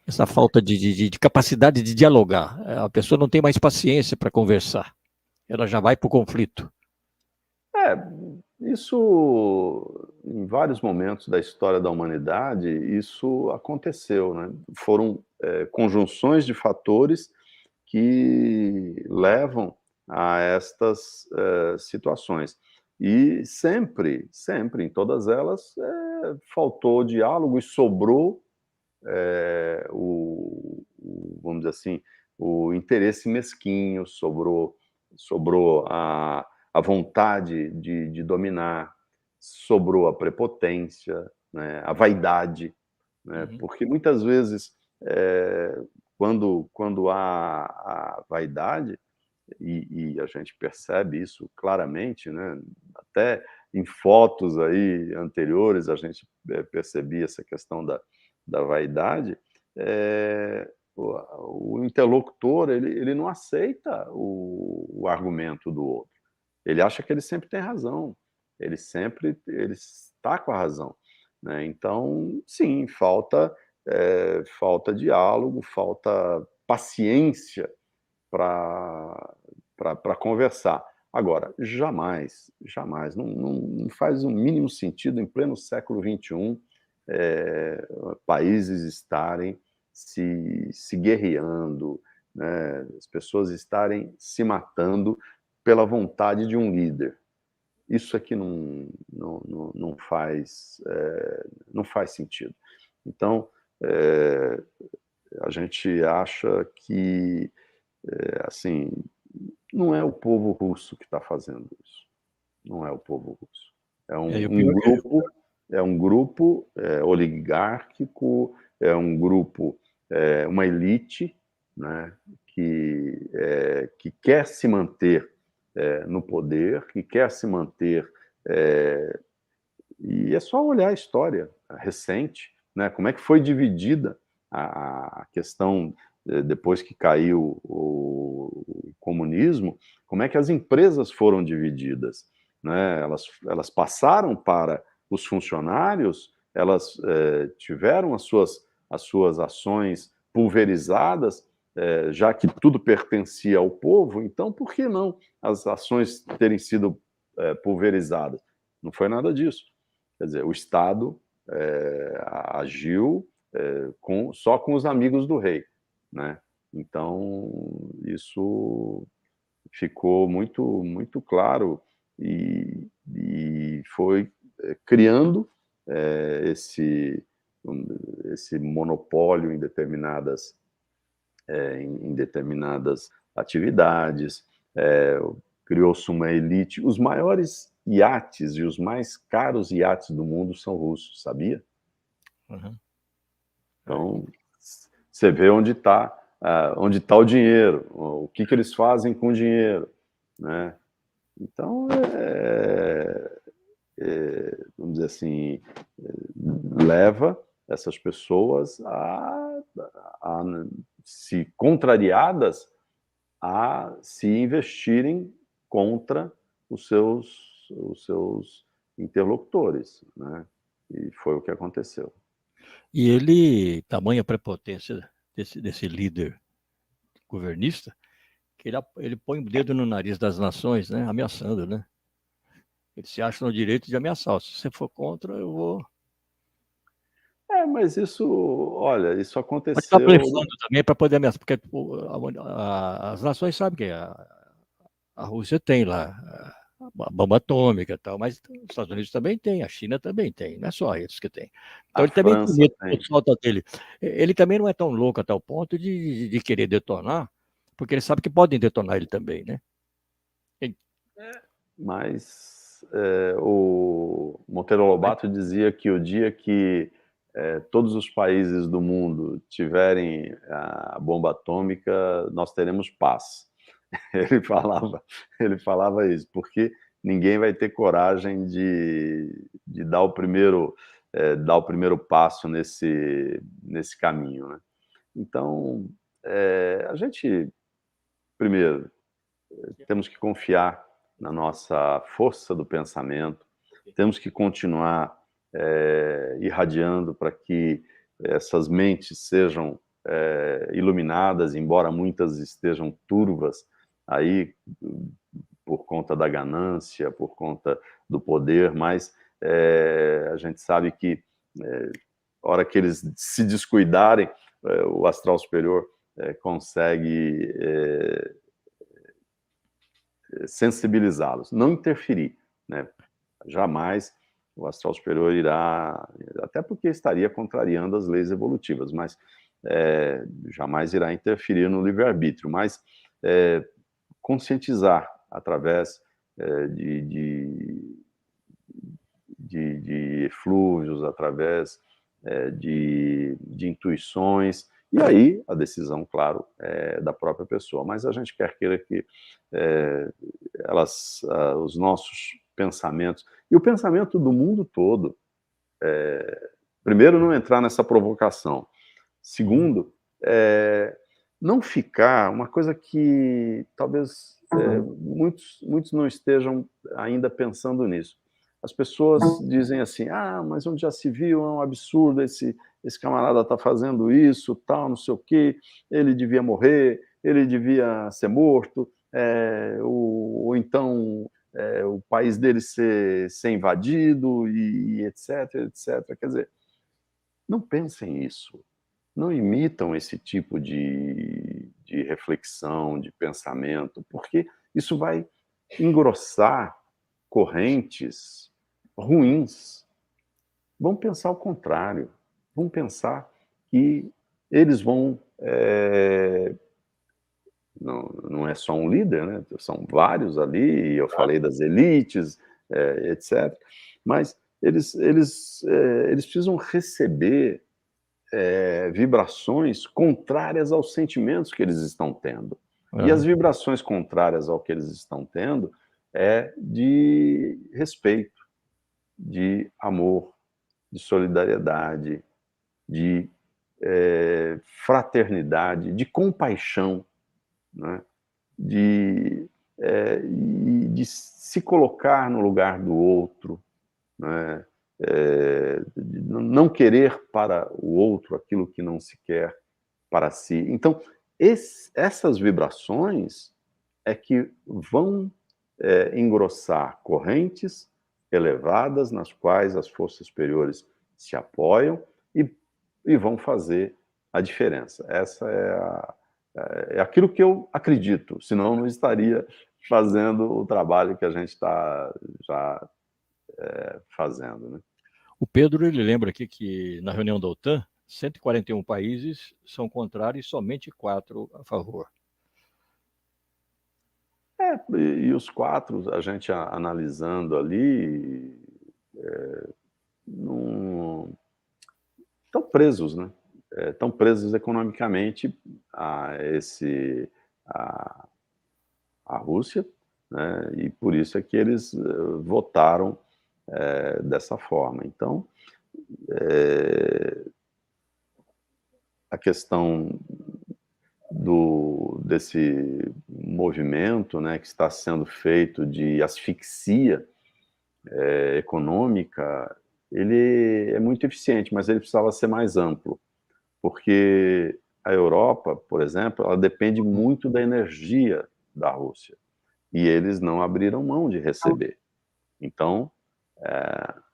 Essa falta de capacidade de dialogar. A pessoa não tem mais paciência para conversar. Ela já vai para o conflito. Isso, em vários momentos da história da humanidade, isso aconteceu, né? Foram conjunções de fatores que levam a estas situações. E sempre, em todas elas, faltou diálogo e sobrou vamos dizer assim, o interesse mesquinho, sobrou a vontade de dominar, sobrou a prepotência, né, a vaidade, né, porque muitas vezes, quando há a vaidade, e a gente percebe isso claramente, né, até em fotos aí anteriores a gente percebia essa questão da vaidade, o interlocutor ele não aceita o argumento do outro. Ele acha que ele sempre tem razão, ele está com a razão, né? Então, sim, falta diálogo, falta paciência para conversar. Agora, jamais, jamais, não faz o mínimo sentido em pleno século XXI países estarem se guerreando, né? As pessoas estarem se matando pela vontade de um líder. Isso aqui não faz sentido. Então, a gente acha que, assim, não é o povo russo que está fazendo isso. Não é o povo russo. É um grupo oligárquico, é um grupo, uma elite, né, que quer se manter no poder, que quer se manter. E é só olhar a história recente, né, como é que foi dividida a questão depois que caiu o comunismo, como é que as empresas foram divididas, né? Elas passaram para os funcionários, elas tiveram as suas ações pulverizadas, já que tudo pertencia ao povo, então por que não as ações terem sido pulverizadas? Não foi nada disso. Quer dizer, o Estado agiu só com os amigos do rei, né? Então, isso ficou muito, muito claro e foi criando esse monopólio em determinadas atividades, criou-se uma elite. Os maiores iates e os mais caros iates do mundo são russos, sabia? Uhum. Então, você vê onde está o dinheiro, o que eles fazem com o dinheiro, né? Então, vamos dizer assim, leva essas pessoas se contrariadas, a se investirem contra os seus interlocutores, né? E foi o que aconteceu. E ele, tamanha prepotência desse líder governista, que ele põe o dedo no nariz das nações, né, ameaçando, né? Ele se acha no direito de ameaçar. Se você for contra, eu vou... Mas isso, olha, isso Pode estar aconteceu... blefando também para poder ameaçar, porque as nações sabem que a Rússia tem lá a bomba atômica e tal, mas os Estados Unidos também tem, a China também tem, não é só eles que tem. Então A ele também tem França medo tem. da falta dele. Ele também não é tão louco a tal ponto de querer detonar, porque ele sabe que podem detonar ele também, né? Mas o Monteiro Lobato dizia que o dia que todos os países do mundo tiverem a bomba atômica, nós teremos paz. Ele falava isso, porque ninguém vai ter coragem de dar o primeiro passo nesse caminho, né? Então, a gente, primeiro, temos que confiar na nossa força do pensamento, temos que continuar irradiando para que essas mentes sejam iluminadas, embora muitas estejam turvas aí por conta da ganância, por conta do poder, mas a gente sabe que a hora que eles se descuidarem, o astral superior consegue sensibilizá-los, não interferir, né? Jamais o astral superior irá, até porque estaria contrariando as leis evolutivas, mas jamais irá interferir no livre-arbítrio, mas conscientizar através de eflúvios, através de intuições, e aí a decisão, claro, é da própria pessoa, mas a gente quer queira que os nossos pensamentos, e o pensamento do mundo todo, primeiro não entrar nessa provocação, Segundo, não ficar, uma coisa que talvez muitos não estejam ainda pensando nisso. As pessoas dizem assim, mas onde já se viu, é um absurdo, esse camarada está fazendo isso, tal, não sei o quê, ele devia morrer, ele devia ser morto, ou então o país dele ser invadido, e etc, etc. Quer dizer, não pensem isso. Não imitam esse tipo de reflexão, de pensamento, porque isso vai engrossar correntes ruins. Vão pensar o contrário. Vão pensar que eles vão... não é só um líder, né? São vários ali, eu falei das elites, etc. Mas eles precisam receber vibrações contrárias aos sentimentos que eles estão tendo. E as vibrações contrárias ao que eles estão tendo é de respeito, de amor, de solidariedade, de fraternidade, de compaixão, né? de se colocar no lugar do outro, né? De não querer para o outro aquilo que não se quer para si. Então, essas vibrações é que vão engrossar correntes elevadas nas quais as forças superiores se apoiam e vão fazer a diferença. Essa é aquilo que eu acredito, senão não estaria fazendo o trabalho que a gente está já fazendo, né? O Pedro, ele lembra aqui que na reunião da OTAN, 141 países são contrários e somente 4 a favor. E os 4, a gente analisando ali, estão presos, né? Estão presos economicamente a Rússia, né? E por isso é que eles votaram dessa forma. Então, a questão desse movimento, né, que está sendo feito de asfixia econômica, ele é muito eficiente, mas ele precisava ser mais amplo, porque a Europa, por exemplo, ela depende muito da energia da Rússia, e eles não abriram mão de receber. Então,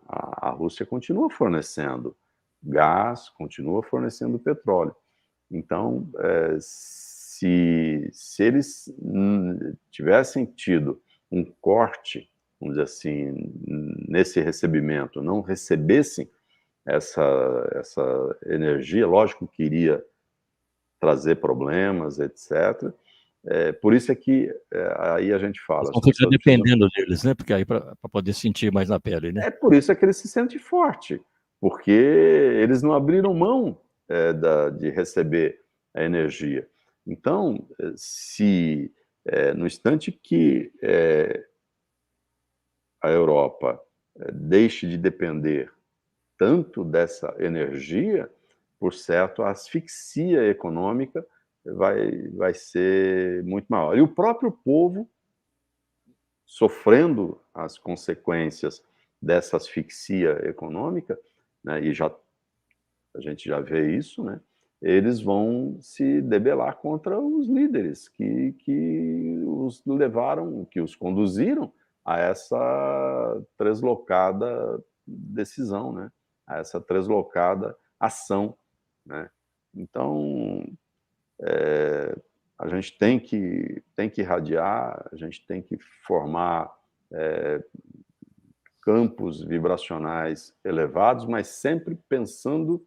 a Rússia continua fornecendo gás, continua fornecendo petróleo. Então, se eles tivessem tido um corte, vamos dizer assim, nesse recebimento, não recebessem essa energia, lógico que iria trazer problemas, etc. Por isso é que aí a gente fala... Vão ficar dependendo deles, né? Porque aí para poder sentir mais na pele, né? Por isso é que eles se sentem forte, porque eles não abriram mão de receber a energia. Então, se no instante que a Europa deixe de depender tanto dessa energia, por certo, a asfixia econômica vai ser muito maior. E o próprio povo, sofrendo as consequências dessa asfixia econômica, né, e a gente já vê isso, né, eles vão se debelar contra os líderes que os levaram, que os conduziram a essa translocada decisão, né, a essa translocada ação, né. Então, a gente tem que irradiar, a gente tem que formar campos vibracionais elevados, mas sempre pensando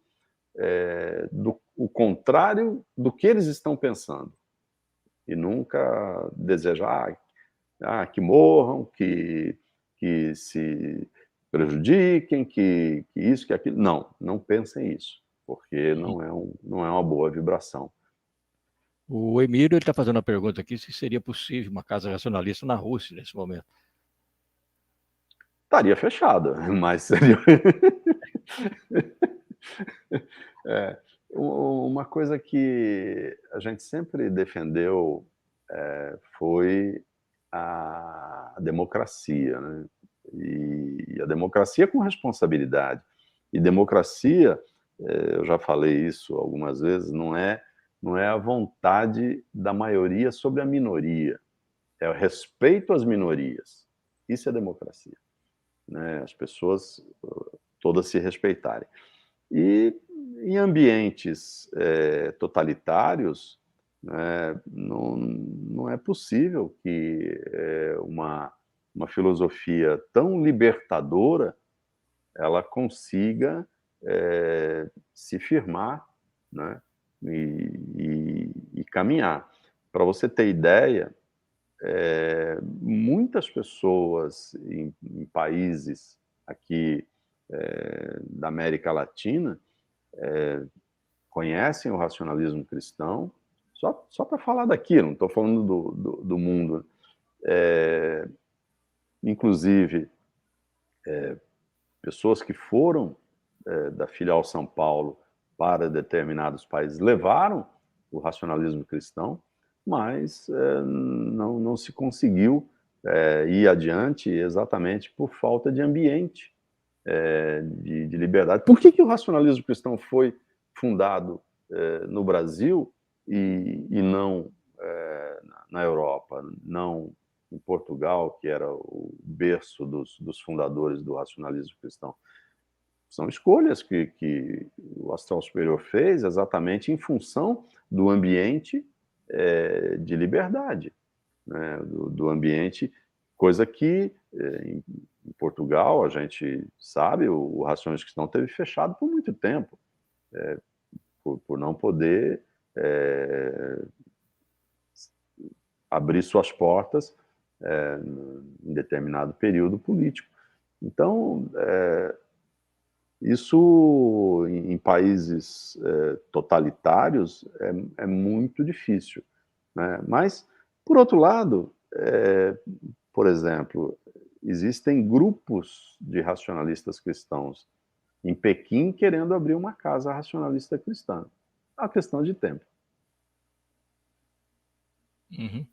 o contrário do que eles estão pensando. E nunca desejar que morram, que se prejudiquem, que isso, que aquilo. Não pensem isso, porque não é uma boa vibração. O Emílio está fazendo uma pergunta aqui se seria possível uma casa racionalista na Rússia nesse momento. Estaria fechada, mas seria... uma coisa que a gente sempre defendeu foi a democracia, né? E a democracia com responsabilidade. E democracia, eu já falei isso algumas vezes, não é a vontade da maioria sobre a minoria, é o respeito às minorias. Isso é democracia, né? As pessoas todas se respeitarem. E em ambientes totalitários, né, não é possível que uma filosofia tão libertadora ela consiga se firmar, né, e caminhar. Para você ter ideia, muitas pessoas em países aqui da América Latina conhecem o racionalismo cristão, só para falar daqui, não estou falando do mundo. Inclusive, pessoas que foram da filial São Paulo para determinados países levaram o racionalismo cristão, mas não se conseguiu ir adiante exatamente por falta de ambiente de liberdade. Por que o racionalismo cristão foi fundado no Brasil e não na Europa, não em Portugal, que era o berço dos fundadores do racionalismo cristão? São escolhas que o Astral Superior fez exatamente em função do ambiente de liberdade, né? do ambiente, coisa que em Portugal, a gente sabe, o Racionalismo Cristão teve fechado por muito tempo, por não poder abrir suas portas em determinado período político. Então, isso em países totalitários é muito difícil, né? Mas, por outro lado, por exemplo, existem grupos de racionalistas cristãos em Pequim querendo abrir uma casa racionalista cristã. É uma questão de tempo. Uhum.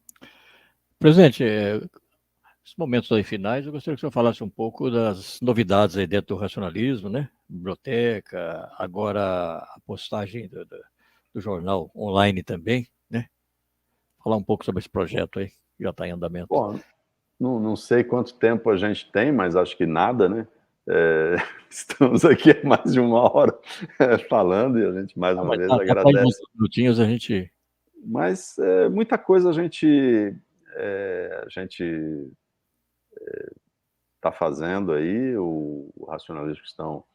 Presidente, nesses momentos aí finais, eu gostaria que o senhor falasse um pouco das novidades aí dentro do racionalismo, né? Biblioteca, agora a postagem do jornal online também, né? Falar um pouco sobre esse projeto aí, que já está em andamento. Bom, não sei quanto tempo a gente tem, mas acho que nada, né? Estamos aqui há mais de uma hora falando e a gente mais uma vez agradece. Mais uns minutinhos a gente... Mas muita coisa a gente está fazendo aí, o racionalismo cristão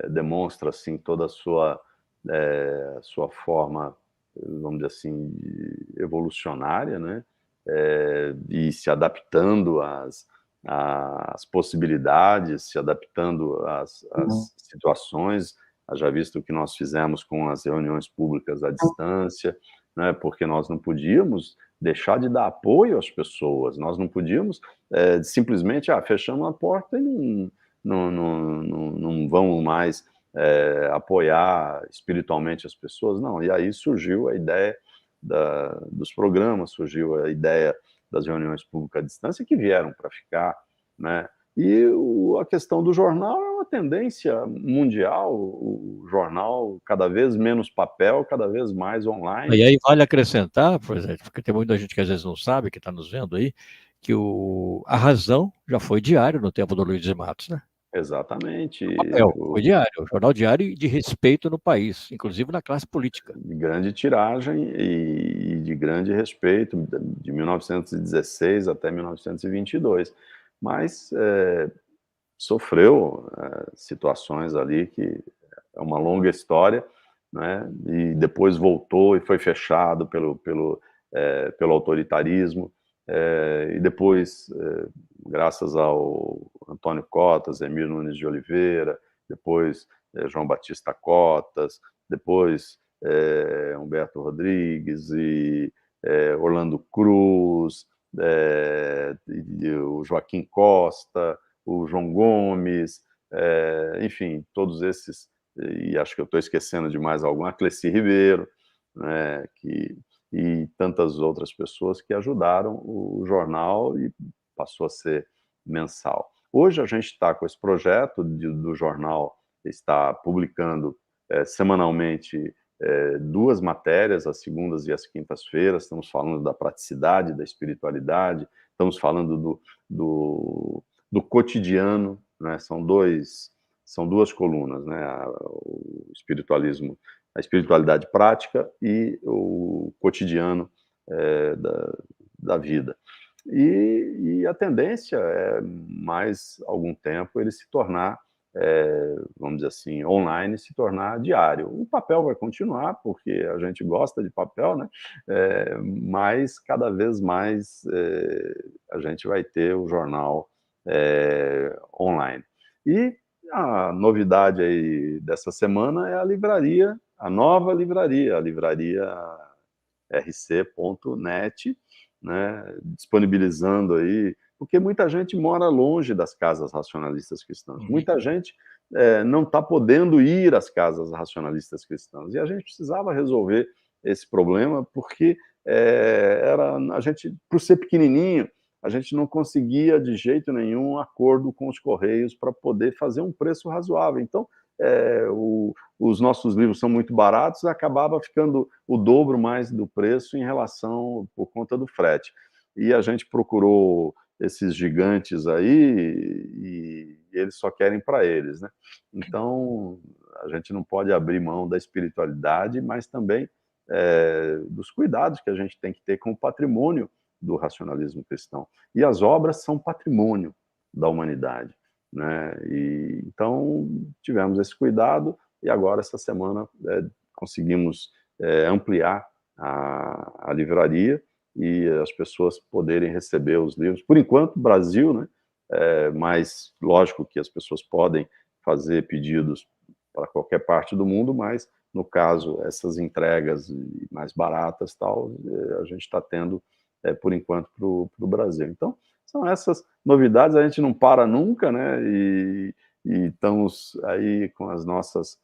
demonstra assim toda a sua forma, vamos dizer assim, evolucionária, né? E se adaptando às possibilidades, se adaptando às situações. Já visto o que nós fizemos com as reuniões públicas à distância, né? Porque nós não podíamos deixar de dar apoio às pessoas, nós não podíamos simplesmente fechamos a porta e não vamos mais apoiar espiritualmente as pessoas, não. E aí surgiu a ideia dos programas, surgiu a ideia das reuniões públicas à distância, que vieram para ficar, né? E a questão do jornal é uma tendência mundial, o jornal cada vez menos papel, cada vez mais online. E aí vale acrescentar, por exemplo, porque tem muita gente que às vezes não sabe, que está nos vendo aí, que a Razão já foi diário no tempo do Luiz de Matos, né? Exatamente. O papel, foi diário, o jornal diário de respeito no país, inclusive na classe política. De grande tiragem e de grande respeito, de 1916 até 1922. Mas sofreu situações ali que é uma longa história, né? E depois voltou e foi fechado pelo autoritarismo, e depois, graças ao Antônio Cotas, Emílio Nunes de Oliveira, depois João Batista Cotas, depois Humberto Rodrigues e Orlando Cruz, e o Joaquim Costa, o João Gomes, enfim, todos esses e acho que eu estou esquecendo de mais algum, a Cleci Ribeiro, né, e tantas outras pessoas que ajudaram o jornal e passou a ser mensal. Hoje a gente está com esse projeto do jornal, está publicando semanalmente 2 matérias, as segundas e as quintas-feiras. Estamos falando da praticidade, da espiritualidade, estamos falando do cotidiano, né? São duas colunas, né? O espiritualismo, a espiritualidade prática e o cotidiano da vida. E a tendência é, mais algum tempo, ele se tornar, vamos dizer assim, online, se tornar diário. O papel vai continuar, porque a gente gosta de papel, né? Mas cada vez mais a gente vai ter o jornal online. E a novidade aí dessa semana é a livraria, a nova livraria, a livraria rc.net, né, disponibilizando aí, porque muita gente mora longe das casas racionalistas cristãs, muita gente não está podendo ir às casas racionalistas cristãs, e a gente precisava resolver esse problema, porque a gente, por ser pequenininho, a gente não conseguia de jeito nenhum acordo com os Correios para poder fazer um preço razoável. Então, os nossos livros são muito baratos, acabava ficando o dobro mais do preço em relação, por conta do frete. E a gente procurou esses gigantes aí e eles só querem para eles, né? Então, a gente não pode abrir mão da espiritualidade, mas também dos cuidados que a gente tem que ter com o patrimônio do racionalismo cristão. E as obras são patrimônio da humanidade, né? E então tivemos esse cuidado e agora essa semana conseguimos ampliar a livraria e as pessoas poderem receber os livros. Por enquanto, Brasil, né? Mas lógico que as pessoas podem fazer pedidos para qualquer parte do mundo, mas no caso essas entregas mais baratas, tal, a gente está tendo por enquanto para o Brasil. Então são essas novidades, a gente não para nunca, né? E estamos aí com as nossas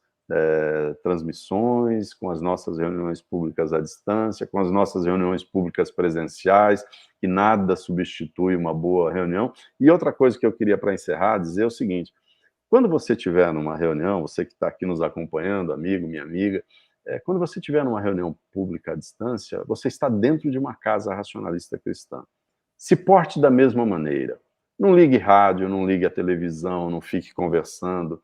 transmissões, com as nossas reuniões públicas à distância, com as nossas reuniões públicas presenciais, que nada substitui uma boa reunião. E outra coisa que eu queria, para encerrar, dizer é o seguinte: quando você estiver numa reunião, você que está aqui nos acompanhando, amigo, minha amiga, quando você estiver numa reunião pública à distância, você está dentro de uma casa racionalista cristã. Se porte da mesma maneira. Não ligue rádio, não ligue a televisão, não fique conversando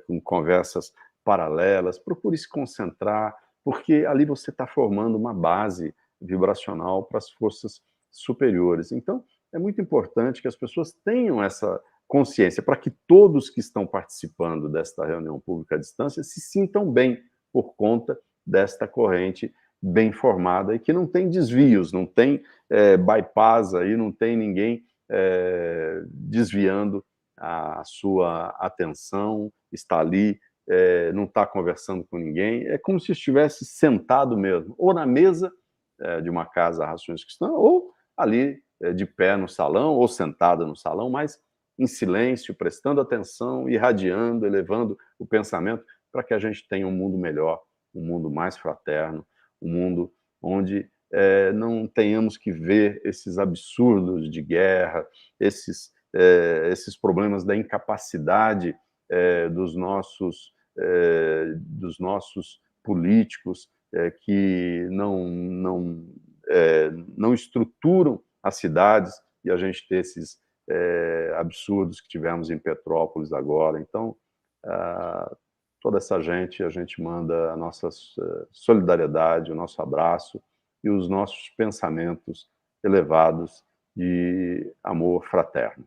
com conversas paralelas. Procure se concentrar, porque ali você está formando uma base vibracional para as forças superiores. Então, é muito importante que as pessoas tenham essa consciência, para que todos que estão participando desta reunião pública à distância se sintam bem por conta desta corrente bem formada e que não tem desvios, não tem bypass aí, não tem ninguém desviando a sua atenção, está ali, não está conversando com ninguém, é como se estivesse sentado mesmo, ou na mesa de uma casa rações cristãs, ou ali de pé no salão, ou sentada no salão, mas em silêncio, prestando atenção, irradiando, elevando o pensamento para que a gente tenha um mundo melhor, um mundo mais fraterno, um mundo onde não tenhamos que ver esses absurdos de guerra, esses problemas da incapacidade dos nossos políticos que não estruturam as cidades e a gente ter esses absurdos que tivemos em Petrópolis agora. Então, toda essa gente, a gente manda a nossa solidariedade, o nosso abraço e os nossos pensamentos elevados de amor fraterno.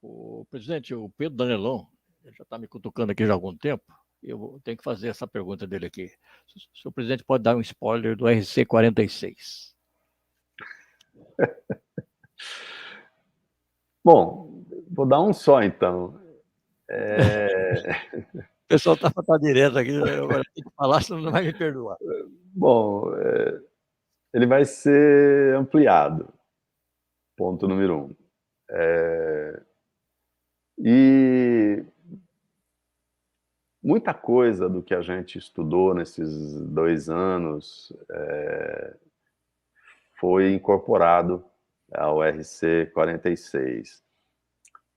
O presidente, o Pedro Danelon, já está me cutucando aqui já há algum tempo, eu tenho que fazer essa pergunta dele aqui. O senhor presidente pode dar um spoiler do RC46? Bom, vou dar um só, então. O pessoal está falando direto aqui, agora tem que falar, senão não vai me perdoar. Bom, ele vai ser ampliado, ponto número 1. E muita coisa do que a gente estudou nesses 2 anos foi incorporado ao RC 46.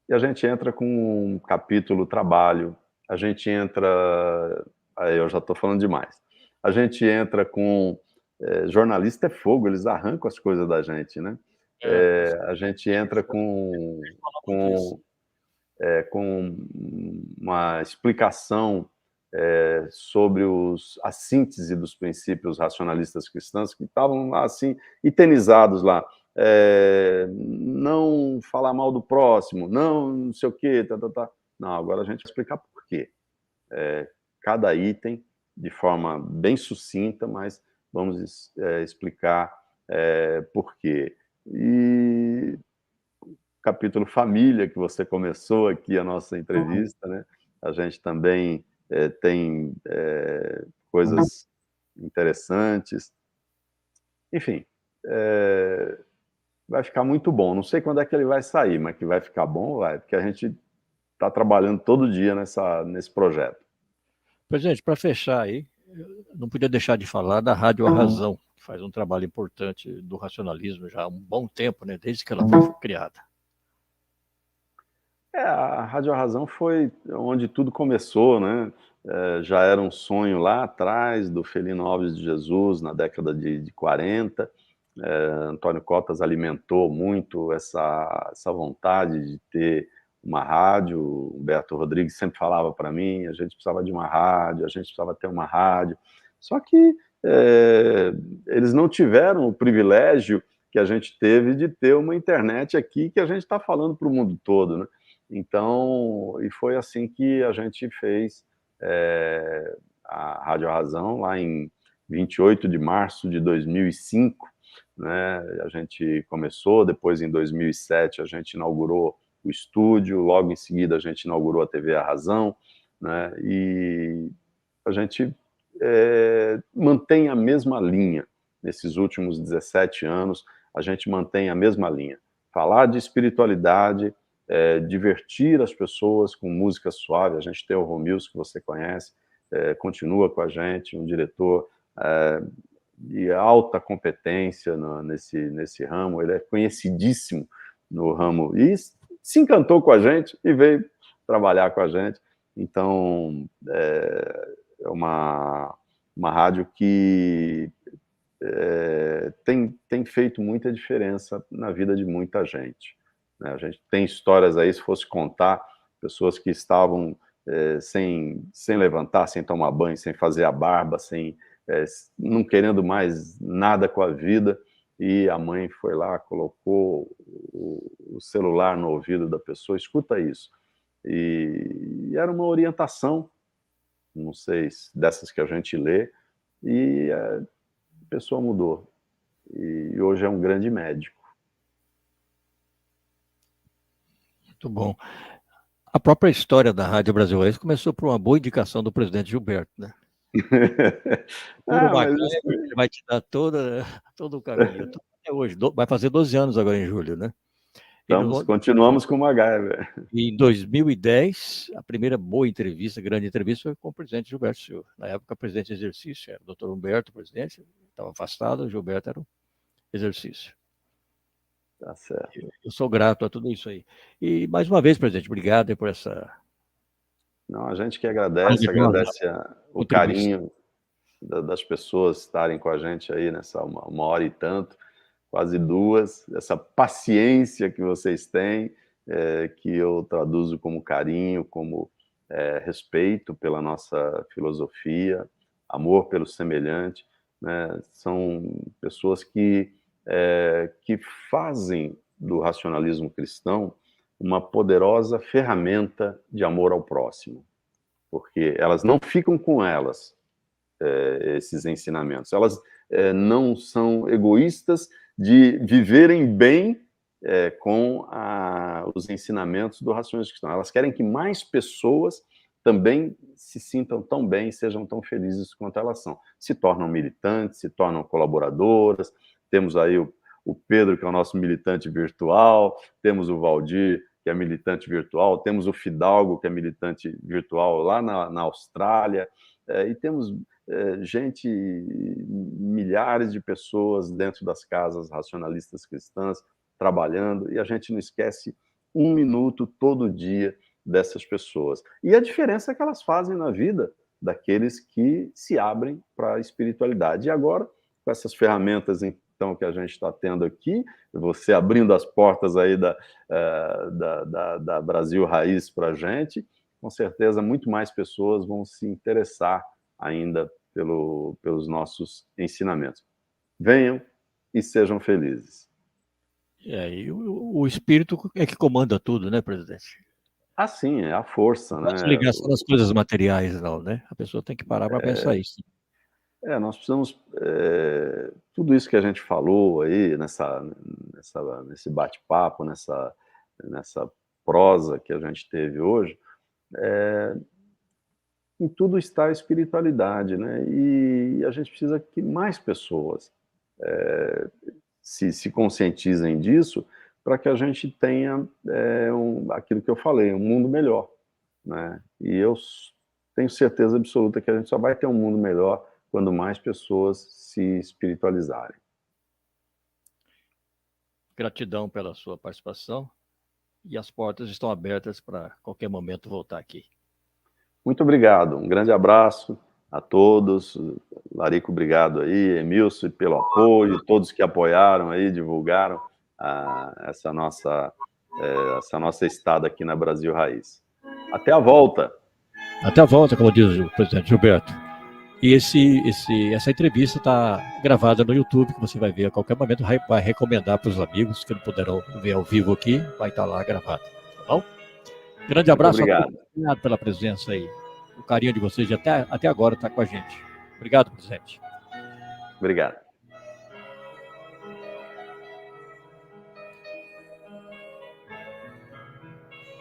E a gente entra com um capítulo trabalho, a gente entra... Aí eu já estou falando demais. A gente entra com... jornalista é fogo, eles arrancam as coisas da gente, né? A gente entra com uma explicação sobre a síntese dos princípios racionalistas cristãos que estavam assim, etenizados lá. Não falar mal do próximo, não sei o quê, tá. Não, agora a gente vai explicar por quê. Cada item, de forma bem sucinta, mas vamos explicar por quê. E capítulo família, que você começou aqui a nossa entrevista, né? A gente também tem coisas interessantes. Enfim, vai ficar muito bom. Não sei quando é que ele vai sair, mas que vai ficar bom, vai, porque a gente está trabalhando todo dia nesse projeto. Presidente, para fechar aí, eu não podia deixar de falar da Rádio A Razão, que faz um trabalho importante do racionalismo já há um bom tempo, né, desde que ela foi criada. A Rádio A Razão foi onde tudo começou, né? Já era um sonho lá atrás do Felino Alves de Jesus, na década de 40. Antônio Cotas alimentou muito essa vontade de ter uma rádio. O Humberto Rodrigues sempre falava para mim, a gente precisava de uma rádio, a gente precisava ter uma rádio. Só que eles não tiveram o privilégio que a gente teve de ter uma internet aqui que a gente está falando para o mundo todo, né? Então, e foi assim que a gente fez a Rádio A Razão, lá em 28 de março de 2005, né? A gente começou, depois em 2007 a gente inaugurou o estúdio, logo em seguida a gente inaugurou a TV A Razão, né? E a gente mantém a mesma linha. Nesses últimos 17 anos, a gente mantém a mesma linha. Falar de espiritualidade, divertir as pessoas com música suave. A gente tem o Romilson, que você conhece, continua com a gente, um diretor de alta competência nesse ramo. Ele é conhecidíssimo no ramo e se encantou com a gente e veio trabalhar com a gente. Então, é uma rádio que tem feito muita diferença na vida de muita gente. A gente tem histórias aí, se fosse contar, pessoas que estavam sem levantar, sem tomar banho, sem fazer a barba, não querendo mais nada com a vida, e a mãe foi lá, colocou o celular no ouvido da pessoa, escuta isso. E era uma orientação, não sei, dessas que a gente lê, e a pessoa mudou. E hoje é um grande médico. Muito bom. A própria história da Rádio Brasil começou por uma boa indicação do presidente Gilberto, né? Ele vai te dar todo o caminho. Até hoje, vai fazer 12 anos agora em julho, né? Continuamos com o MacGyver. Em 2010, a primeira boa entrevista, grande entrevista, foi com o presidente Gilberto Silva. Na época, o presidente de exercício era o doutor Humberto, presidente, estava afastado, o Gilberto era o exercício. Tá certo. Eu sou grato a tudo isso aí. E, mais uma vez, presidente, obrigado por essa... Não, a gente que agradece o carinho das pessoas estarem com a gente aí nessa uma hora e tanto, quase 2, essa paciência que vocês têm, que eu traduzo como carinho, como respeito pela nossa filosofia, amor pelo semelhante, né? São pessoas que fazem do racionalismo cristão uma poderosa ferramenta de amor ao próximo, porque elas não ficam com esses ensinamentos, elas não são egoístas de viverem bem com os ensinamentos do racionalismo cristão. Elas querem que mais pessoas também se sintam tão bem, sejam tão felizes quanto elas são. Se tornam militantes, se tornam colaboradoras. Temos aí o Pedro, que é o nosso militante virtual, temos o Valdir, que é militante virtual, temos o Fidalgo, que é militante virtual lá na Austrália, e temos gente, milhares de pessoas dentro das casas racionalistas cristãs, trabalhando, e a gente não esquece um minuto todo dia dessas pessoas. E a diferença que elas fazem na vida daqueles que se abrem para a espiritualidade. E agora, com essas ferramentas, então, que a gente está tendo aqui, você abrindo as portas aí da Brasil Raiz para a gente, com certeza muito mais pessoas vão se interessar ainda pelos nossos ensinamentos. Venham e sejam felizes. E o espírito é que comanda tudo, né, presidente? Ah, sim, é a força, Não né? pode ligar só nas coisas materiais, não, né? A pessoa tem que parar para pensar isso. Nós precisamos, tudo isso que a gente falou aí, nesse bate-papo, nessa prosa que a gente teve hoje, em tudo está a espiritualidade, né? E a gente precisa que mais pessoas se conscientizem disso, para que a gente tenha aquilo que eu falei, um mundo melhor, né? E eu tenho certeza absoluta que a gente só vai ter um mundo melhor quando mais pessoas se espiritualizarem. Gratidão pela sua participação, e as portas estão abertas para qualquer momento voltar aqui. Muito obrigado, um grande abraço a todos. Larico, obrigado aí, Emilson, pelo apoio, todos que apoiaram aí, divulgaram essa nossa estada aqui na Brasil Raiz. Até a volta! Até a volta, como diz o presidente Gilberto. E essa entrevista está gravada no YouTube, que você vai ver a qualquer momento, vai recomendar para os amigos que não puderam ver ao vivo aqui, vai estar lá gravado, tá bom? Grande abraço a todos, obrigado pela presença aí, o carinho de vocês de até agora estar com a gente. Obrigado, presidente. Obrigado.